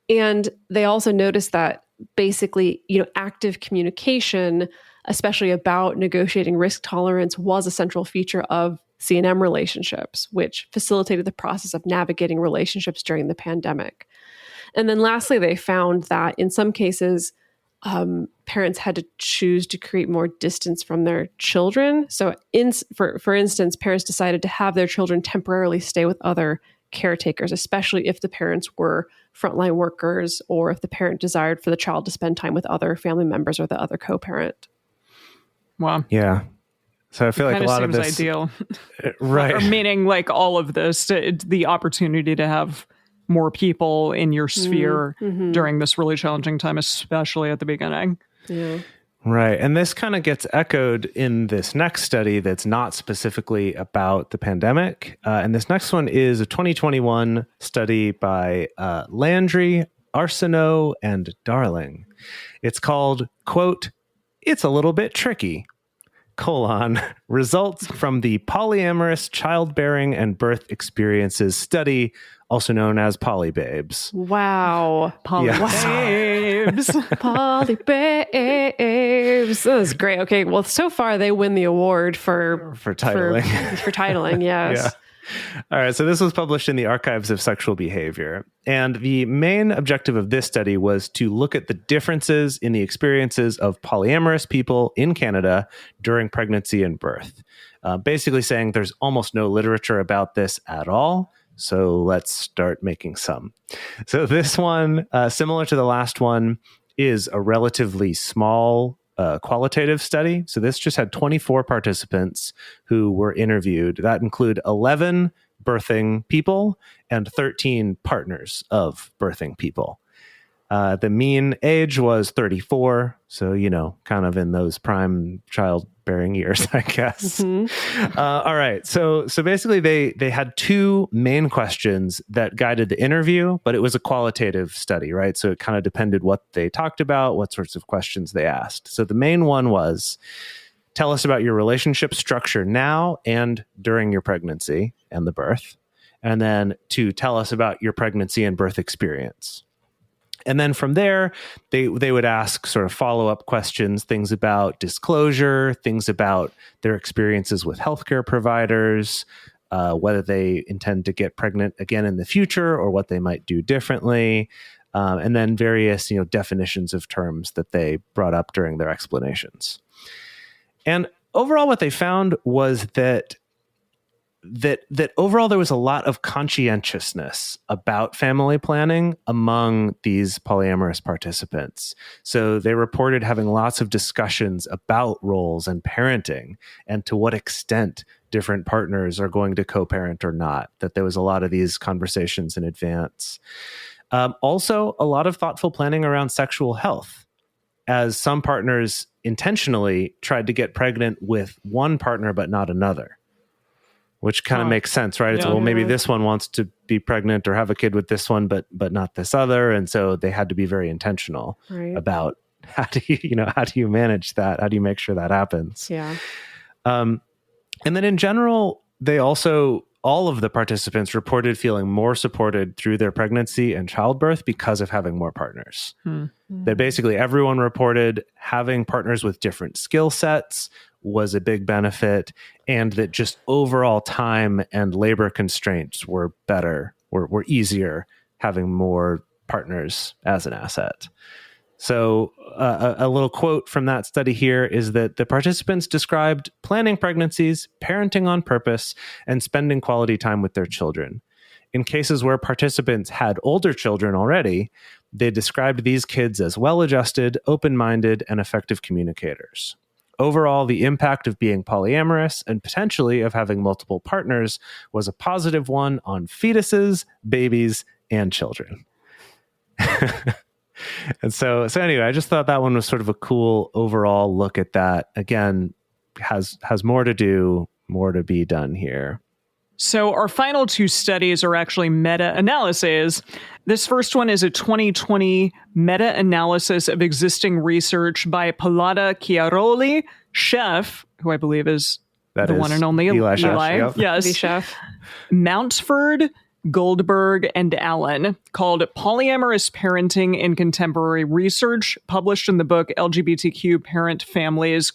And they also noticed that basically, active communication, especially about negotiating risk tolerance, was a central feature of C&M relationships, which facilitated the process of navigating relationships during the pandemic. And then lastly, they found that in some cases, parents had to choose to create more distance from their children. So for instance, parents decided to have their children temporarily stay with other caretakers, especially if the parents were frontline workers or if the parent desired for the child to spend time with other family members or the other co-parent. Wow. Yeah. So I feel like a lot of seems this, ideal. right? Or meaning like all of this, the opportunity to have more people in your sphere during this really challenging time, especially at the beginning. Yeah. Right. And this kind of gets echoed in this next study that's not specifically about the pandemic. And this next one is a 2021 study by Landry, Arsenault, and Darling. It's called, quote, "It's a little bit tricky, : results from the polyamorous childbearing and birth experiences study, also known as Polybabes." Wow. Babes. Polybabes. That was great. Okay. Well, so far they win the award for titling. For titling, yes. Yeah. All right. So this was published in the Archives of Sexual Behavior. And the main objective of this study was to look at the differences in the experiences of polyamorous people in Canada during pregnancy and birth. Basically saying there's almost no literature about this at all. So let's start making some. So this one, similar to the last one, is a relatively small qualitative study. So this just had 24 participants who were interviewed. That include 11 birthing people and 13 partners of birthing people. The mean age was 34. So, kind of in those prime childbearing years, I guess. All right. So basically they had two main questions that guided the interview, but it was a qualitative study, right? So it kind of depended what they talked about, what sorts of questions they asked. So the main one was, tell us about your relationship structure now and during your pregnancy and the birth. And then to tell us about your pregnancy and birth experience. And then from there, they would ask sort of follow-up questions, things about disclosure, things about their experiences with healthcare providers, whether they intend to get pregnant again in the future or what they might do differently, and then various definitions of terms that they brought up during their explanations. And overall, what they found was that overall there was a lot of conscientiousness about family planning among these polyamorous participants. So they reported having lots of discussions about roles and parenting and to what extent different partners are going to co-parent or not, that there was a lot of these conversations in advance. Also, a lot of thoughtful planning around sexual health, as some partners intentionally tried to get pregnant with one partner but not another. Which kind of makes sense, right? It's, well, maybe this one wants to be pregnant or have a kid with this one, but not this other. And so they had to be very intentional about how do you manage that? How do you make sure that happens? Yeah. And then in general, all of the participants reported feeling more supported through their pregnancy and childbirth because of having more partners. That basically everyone reported having partners with different skill sets was a big benefit, and that just overall time and labor constraints were better, were easier having more partners as an asset. So a little quote from that study here is that the participants described planning pregnancies, parenting on purpose, and spending quality time with their children. In cases where participants had older children already, they described these kids as well-adjusted, open-minded, and effective communicators. Overall, the impact of being polyamorous and potentially of having multiple partners was a positive one on fetuses, babies, and children. And so anyway, I just thought that one was sort of a cool overall look at that. Again, has more to do, more to be done here. So our final two studies are actually meta-analyses. This first one is a 2020 meta-analysis of existing research by Pallotta Chiaroli, Chef, who I believe is the one and only Eli. Yes. Chef. Mountford Goldberg, and Allen, called Polyamorous Parenting in Contemporary Research, published in the book LGBTQ Parent Families,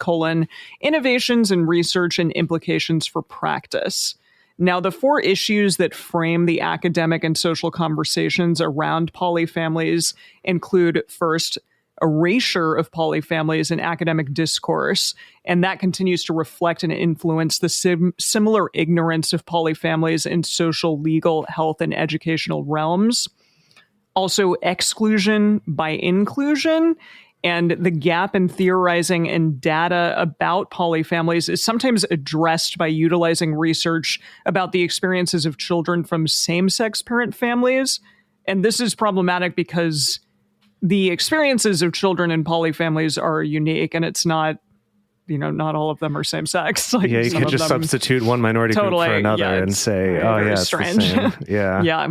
Innovations in Research and Implications for Practice. Now, the 4 issues that frame the academic and social conversations around polyfamilies include, first, erasure of polyfamilies in academic discourse, and that continues to reflect and influence the similar ignorance of polyfamilies in social, legal, health, and educational realms. Also, exclusion by inclusion, and the gap in theorizing and data about polyfamilies is sometimes addressed by utilizing research about the experiences of children from same-sex parent families. And this is problematic because the experiences of children in polyfamilies are unique, and it's not, not all of them are same sex. Like, you could just substitute one minority group for another and say, oh, yeah, it's strange. The same. Yeah. Yeah.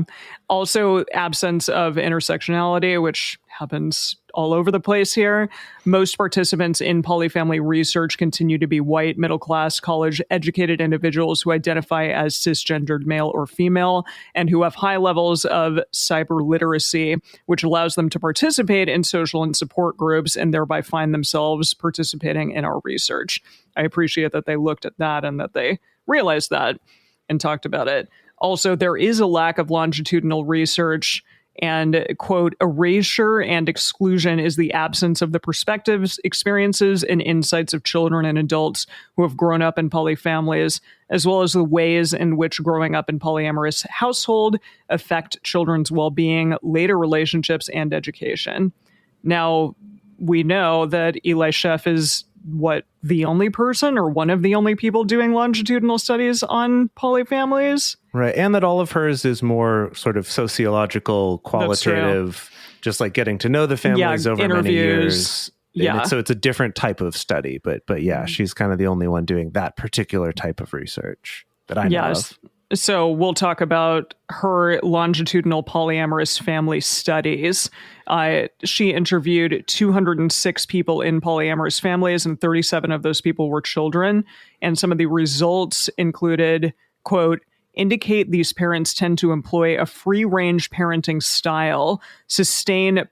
Also, absence of intersectionality, which happens all over the place here. Most participants in polyfamily research continue to be white, middle-class, college-educated individuals who identify as cisgendered male or female and who have high levels of cyber literacy, which allows them to participate in social and support groups and thereby find themselves participating in our research. I appreciate that they looked at that and that they realized that and talked about it. Also, there is a lack of longitudinal research, and, quote, erasure and exclusion is the absence of the perspectives, experiences, and insights of children and adults who have grown up in polyfamilies, as well as the ways in which growing up in polyamorous household affect children's well-being, later relationships, and education. Now, we know that Eli Sheff is the only person or one of the only people doing longitudinal studies on polyfamilies. Right. And that all of hers is more sort of sociological, qualitative, just like getting to know the families over interviews. Many years. Yeah. So it's a different type of study. But yeah, she's kind of the only one doing that particular type of research that I know of. So we'll talk about her longitudinal polyamorous family studies. She interviewed 206 people in polyamorous families, and 37 of those people were children. And some of the results included, quote, indicate these parents tend to employ a free-range parenting style, sustain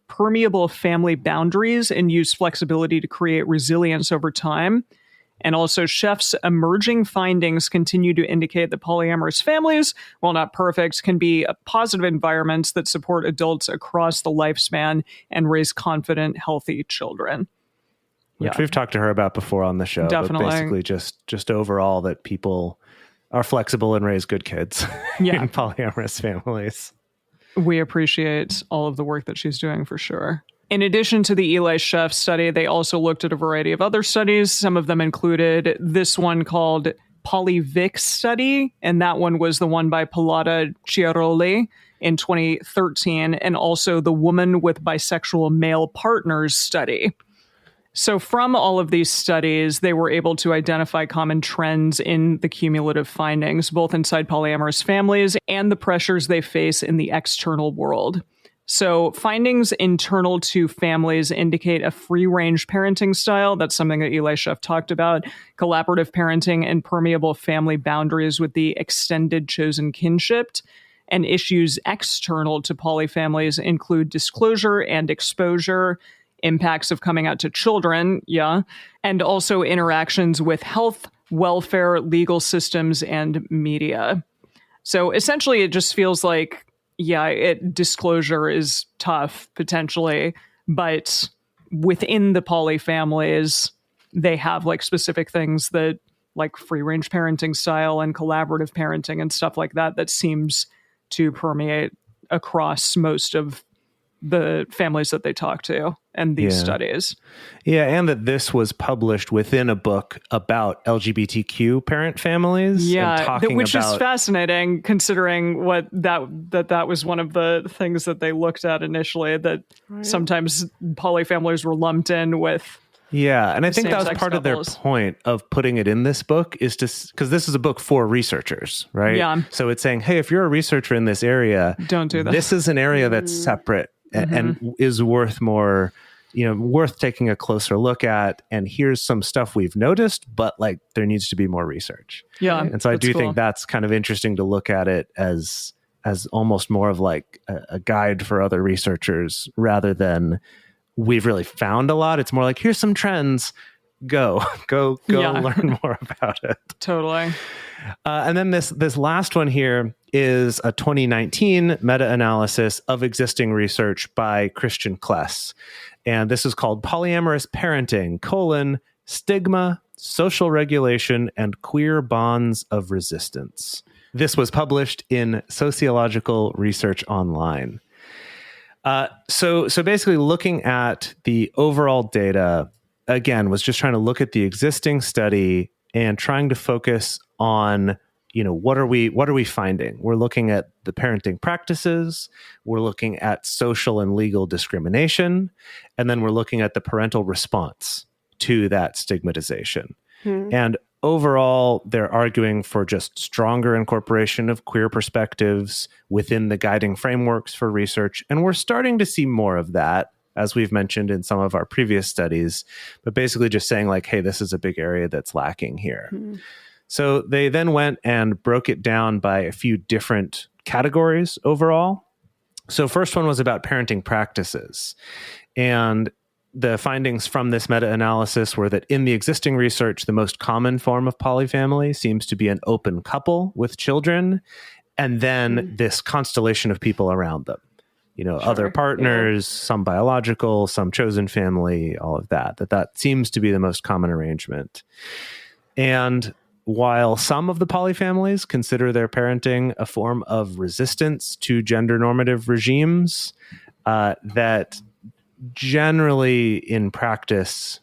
permeable family boundaries, and use flexibility to create resilience over time. And also, Sheff's emerging findings continue to indicate that polyamorous families, while not perfect, can be positive environments that support adults across the lifespan and raise confident, healthy children. Which we've talked to her about before on the show. Definitely. But basically just overall that people are flexible and raise good kids in polyamorous families. We appreciate all of the work that she's doing for sure. In addition to the Eli Sheff study, they also looked at a variety of other studies. Some of them included this one called PolyVic study, and that one was the one by Pilata Chiaroli in 2013, and also the Woman with Bisexual Male Partners study. So from all of these studies, they were able to identify common trends in the cumulative findings, both inside polyamorous families and the pressures they face in the external world. So findings internal to families indicate a free-range parenting style. That's something that Eli Sheff talked about. Collaborative parenting and permeable family boundaries with the extended chosen kinship. And issues external to polyfamilies include disclosure and exposure, impacts of coming out to children, and also interactions with health, welfare, legal systems, and media. So essentially, it just feels like disclosure is tough potentially, but within the polyfamilies, they have like specific things that like free range parenting style and collaborative parenting and stuff like that, that seems to permeate across most of the families that they talk to and these studies. Yeah, and that this was published within a book about LGBTQ parent families. Yeah, which is fascinating considering what that was one of the things that they looked at initially, that sometimes polyfamilies were lumped in with. Yeah, and I think that was part of their point of putting it in this book, is to, because this is a book for researchers, right? Yeah. So it's saying, hey, if you're a researcher in this area, don't do that. This is an area that's separate and is worth more, worth taking a closer look at. And here's some stuff we've noticed, but like there needs to be more research. Yeah. And so I do think that's kind of interesting to look at it as as almost more of like a guide for other researchers rather than we've really found a lot. It's more like, here's some trends. Go Yeah. learn more about it. Totally. And then this last one here is a 2019 meta-analysis of existing research by Christian Kless. And this is called Polyamorous Parenting, Stigma, Social Regulation, and Queer Bonds of Resistance. This was published in Sociological Research Online. So basically looking at the overall data, again, was just trying to look at the existing study and trying to focus on, what are we finding? We're looking at the parenting practices, we're looking at social and legal discrimination, and then we're looking at the parental response to that stigmatization. And overall, they're arguing for just stronger incorporation of queer perspectives within the guiding frameworks for research. And we're starting to see more of that, as we've mentioned in some of our previous studies, but basically just saying like, hey, this is a big area that's lacking here. So they then went and broke it down by a few different categories overall. So first one was about parenting practices. And the findings from this meta-analysis were that in the existing research, the most common form of polyfamily seems to be an open couple with children, and then this constellation of people around them. Other partners, some biological, some chosen family, all of that seems to be the most common arrangement. And while some of the polyfamilies consider their parenting a form of resistance to gender normative regimes, that generally in practice,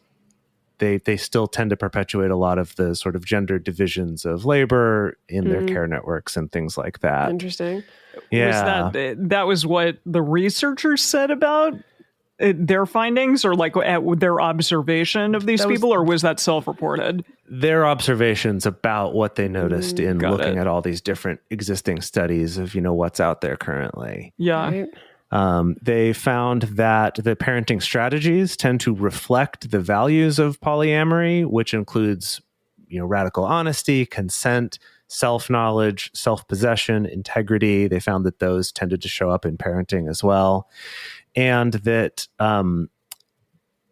they still tend to perpetuate a lot of the sort of gender divisions of labor in their care networks and things like that. Interesting. Yeah. That was what the researchers said about their findings, or like their observation of these people, or was that self-reported? Their observations about what they noticed in looking at all these different existing studies of, what's out there currently. Yeah. Right. They found that the parenting strategies tend to reflect the values of polyamory, which includes, radical honesty, consent, self-knowledge, self-possession, integrity. They found that those tended to show up in parenting as well. And that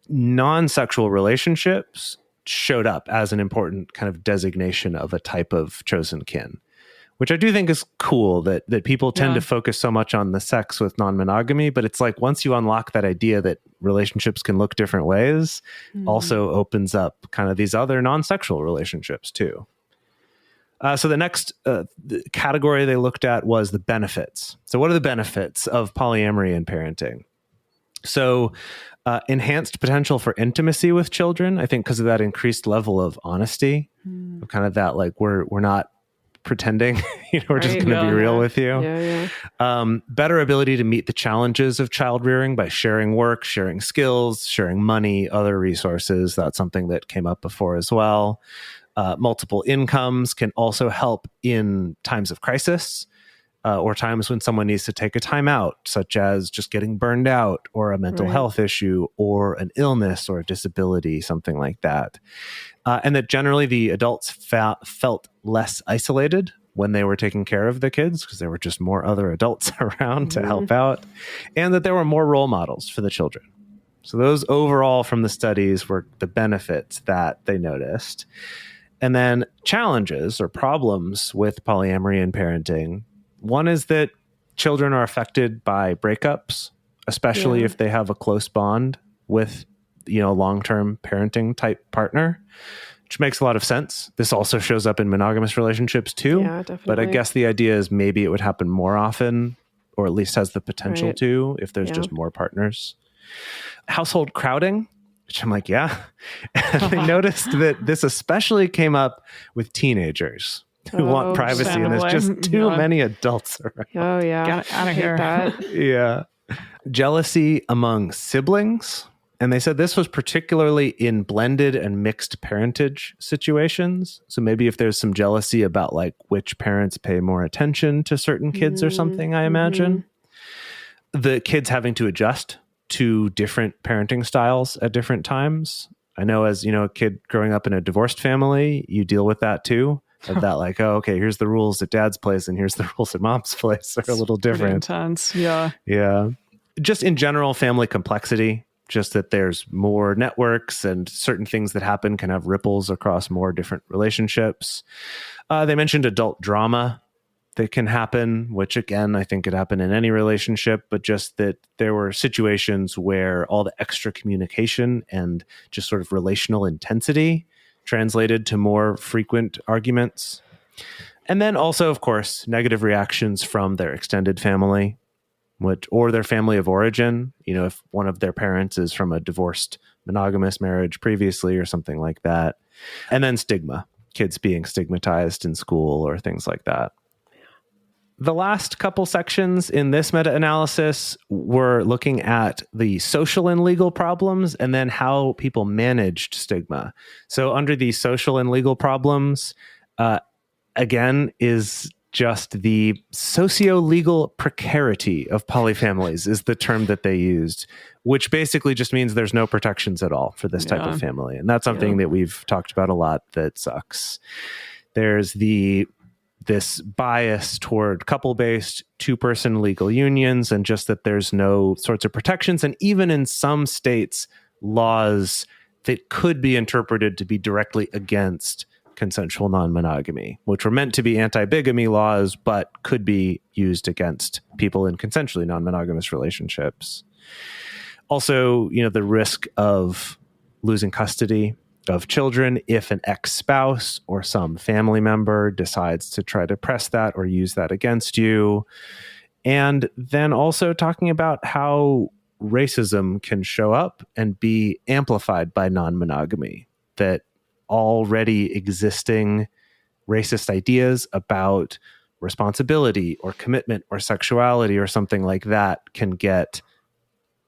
non-sexual relationships showed up as an important kind of designation of a type of chosen kin, which I do think is cool that people tend to focus so much on the sex with non-monogamy. But it's like once you unlock that idea that relationships can look different ways, also opens up kind of these other non-sexual relationships too. So the next category they looked at was the benefits. So what are the benefits of polyamory in parenting? So enhanced potential for intimacy with children, I think because of that increased level of honesty, kind of that like we're not pretending, we're just going to be real with you. Better ability to meet the challenges of child rearing by sharing work, sharing skills, sharing money, other resources. That's something that came up before as well. Multiple incomes can also help in times of crisis or times when someone needs to take a time out, such as just getting burned out or a mental health issue or an illness or a disability, something like that. And that generally the adults felt less isolated when they were taking care of the kids because there were just more other adults around to help out, and that there were more role models for the children. So those overall from the studies were the benefits that they noticed. And then challenges or problems with polyamory and parenting. One is that children are affected by breakups, especially if they have a close bond with, long-term parenting type partner, which makes a lot of sense. This also shows up in monogamous relationships too. Yeah, definitely. But I guess the idea is maybe it would happen more often, or at least has the potential to, if there's just more partners. Household crowding, which I'm like, yeah. And they noticed that this especially came up with teenagers who want privacy, and there's just too many adults around. Oh, yeah. Get out of here. Yeah. Jealousy among siblings. And they said this was particularly in blended and mixed parentage situations. So maybe if there's some jealousy about like which parents pay more attention to certain kids or something, I imagine. The kids having to adjust to different parenting styles at different times. I know as, a kid growing up in a divorced family, you deal with that too. of that, like, oh, okay, here's the rules at dad's place and here's the rules at mom's place are a little Pretty different. intense. Yeah. Yeah. Just in general, family complexity, just that there's more networks and certain things that happen can have ripples across more different relationships. They mentioned adult drama that can happen, which again, I think could happen in any relationship, but just that there were situations where all the extra communication and just sort of relational intensity translated to more frequent arguments. And then also, of course, negative reactions from their extended family, or their family of origin. You know, if one of their parents is from a divorced monogamous marriage previously or something like that. And then stigma, kids being stigmatized in school or things like that. The last couple sections in this meta-analysis were looking at the social and legal problems and then how people managed stigma. So under the social and legal problems, again, is just the socio-legal precarity of polyfamilies is the term that they used, which basically just means there's no protections at all for this type of family. And that's something that we've talked about a lot that sucks. There's this bias toward couple-based two-person legal unions, and just that there's no sorts of protections, and even in some states, laws that could be interpreted to be directly against consensual non-monogamy, which were meant to be anti-bigamy laws, but could be used against people in consensually non-monogamous relationships. Also, you know, the risk of losing custody of children if an ex-spouse or some family member decides to try to press that or use that against you. And then also talking about how racism can show up and be amplified by non-monogamy, that already existing racist ideas about responsibility or commitment or sexuality or something like that can get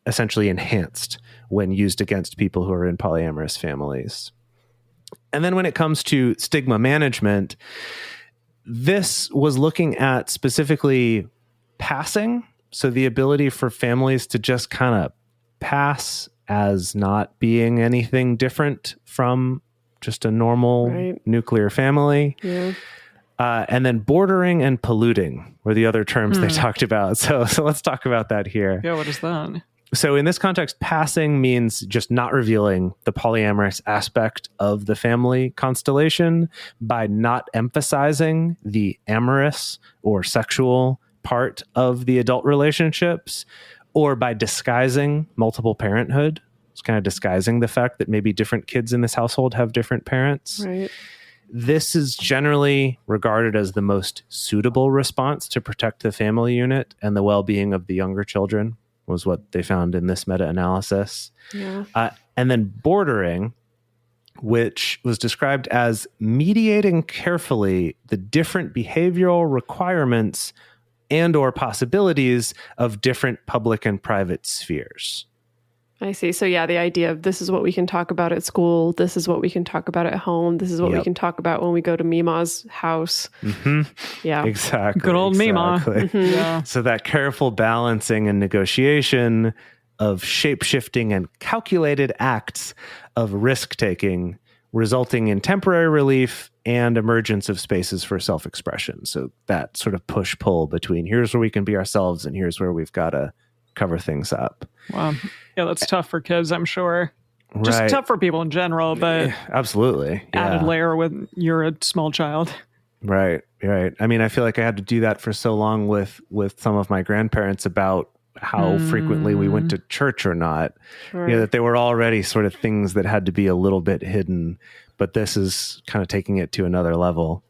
essentially enhanced when used against people who are in polyamorous families. And then when it comes to stigma management, this was looking at specifically passing. So the ability for families to just kind of pass as not being anything different from just a normal nuclear family. Yeah. And then bordering and polluting were the other terms they talked about. So let's talk about that here. Yeah, what is that? So in this context, passing means just not revealing the polyamorous aspect of the family constellation by not emphasizing the amorous or sexual part of the adult relationships, or by disguising multiple parenthood. It's kind of disguising the fact that maybe different kids in this household have different parents. Right. This is generally regarded as the most suitable response to protect the family unit and the well-being of the younger children, was what they found in this meta-analysis. Yeah. And then bordering, which was described as mediating carefully the different behavioral requirements and or possibilities of different public and private spheres. I see. So yeah, the idea of this is what we can talk about at school. This is what we can talk about at home. This is what we can talk about when we go to Mima's house. Mm-hmm. Yeah. Exactly. Good old Mima. Yeah. So that careful balancing and negotiation of shape-shifting and calculated acts of risk-taking, resulting in temporary relief and emergence of spaces for self-expression. So that sort of push-pull between here's where we can be ourselves and here's where we've got to cover things up. Wow. Yeah, that's tough for kids, I'm sure. Just tough for people in general, but absolutely. Added layer when you're a small child. Right. I mean, I feel like I had to do that for so long with some of my grandparents about how frequently we went to church or not. Right. You know, that they were already sort of things that had to be a little bit hidden, but this is kind of taking it to another level.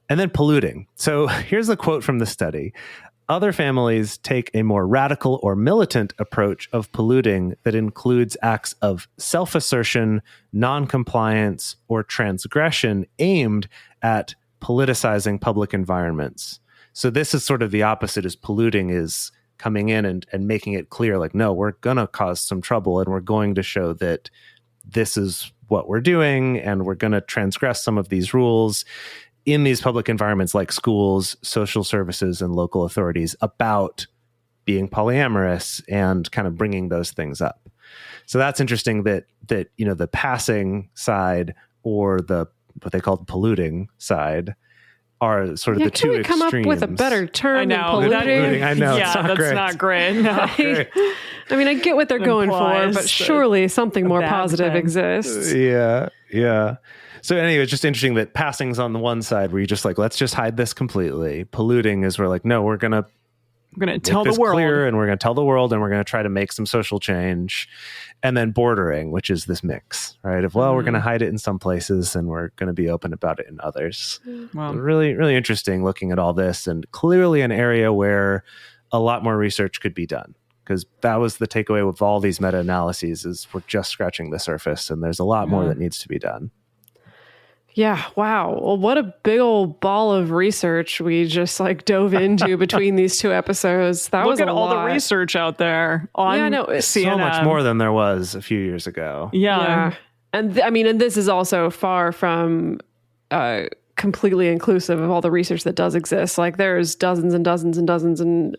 And then polluting. So here's a quote from the study. Other families take a more radical or militant approach of polluting that includes acts of self-assertion, non-compliance, or transgression aimed at politicizing public environments. So this is sort of the opposite, is polluting is coming in and making it clear, like, no, we're going to cause some trouble and we're going to show that this is what we're doing and we're going to transgress some of these rules in these public environments like schools, social services, and local authorities about being polyamorous and kind of bringing those things up. So that's interesting that you know, the passing side or the what they called polluting side are sort of the two extremes. Can we come up with a better term than polluting? I know. Yeah, that's not great. No. I mean, I get what they're going for, but surely something more positive thing. exists. Yeah. So anyway, it's just interesting that passing's on the one side where you just like, let's just hide this completely. Polluting is we're like, no, we're going to tell the world. Clear, and we're going to tell the world, and we're going to try to make some social change. And then bordering, which is this mix, right? Of, well, we're going to hide it in some places and we're going to be open about it in others. Wow. Really, really interesting looking at all this, and clearly an area where a lot more research could be done. Because that was the takeaway with all these meta-analyses is we're just scratching the surface and there's a lot more that needs to be done. Yeah. Wow. Well, what a big old ball of research we just like dove into between these two episodes. That was Look at a all lot. the research out there on CNN. So much more than there was a few years ago. Yeah. And and this is also far from completely inclusive of all the research that does exist. Like there's dozens and dozens and dozens and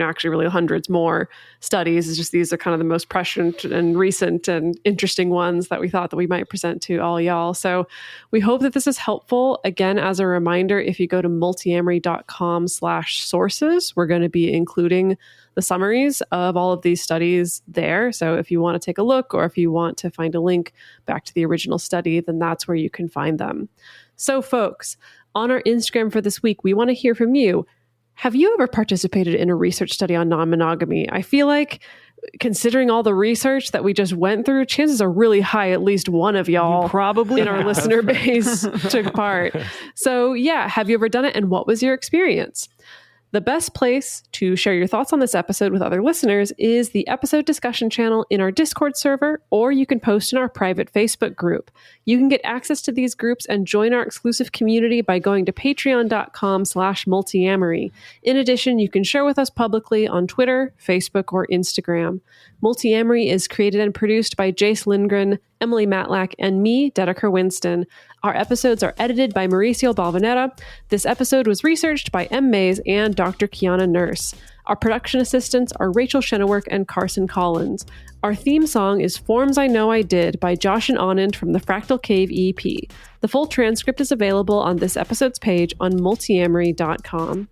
actually really hundreds more studies. It's just these are kind of the most prescient and recent and interesting ones that we thought that we might present to all y'all. So we hope that this is helpful. Again, as a reminder, if you go to multiamory.com/sources, we're going to be including the summaries of all of these studies there. So if you want to take a look or if you want to find a link back to the original study, then that's where you can find them. So folks, on our Instagram for this week, we want to hear from you. Have you ever participated in a research study on non-monogamy? I feel like considering all the research that we just went through, chances are really high at least one of y'all probably in our listener base took part. So yeah, have you ever done it and what was your experience? The best place to share your thoughts on this episode with other listeners is the episode discussion channel in our Discord server, or you can post in our private Facebook group. You can get access to these groups and join our exclusive community by going to patreon.com/multiamory. In addition, you can share with us publicly on Twitter, Facebook, or Instagram. Multiamory is created and produced by Jase Lindgren, Emily Matlack, and me, Dedeker Winston. Our episodes are edited by Mauricio Balvanera. This episode was researched by M. Mays and Dr. Kiana Nurse. Our production assistants are Rachel Shennework and Carson Collins. Our theme song is Forms I Know I Did by Josh and Anand from the Fractal Cave EP. The full transcript is available on this episode's page on multiamory.com.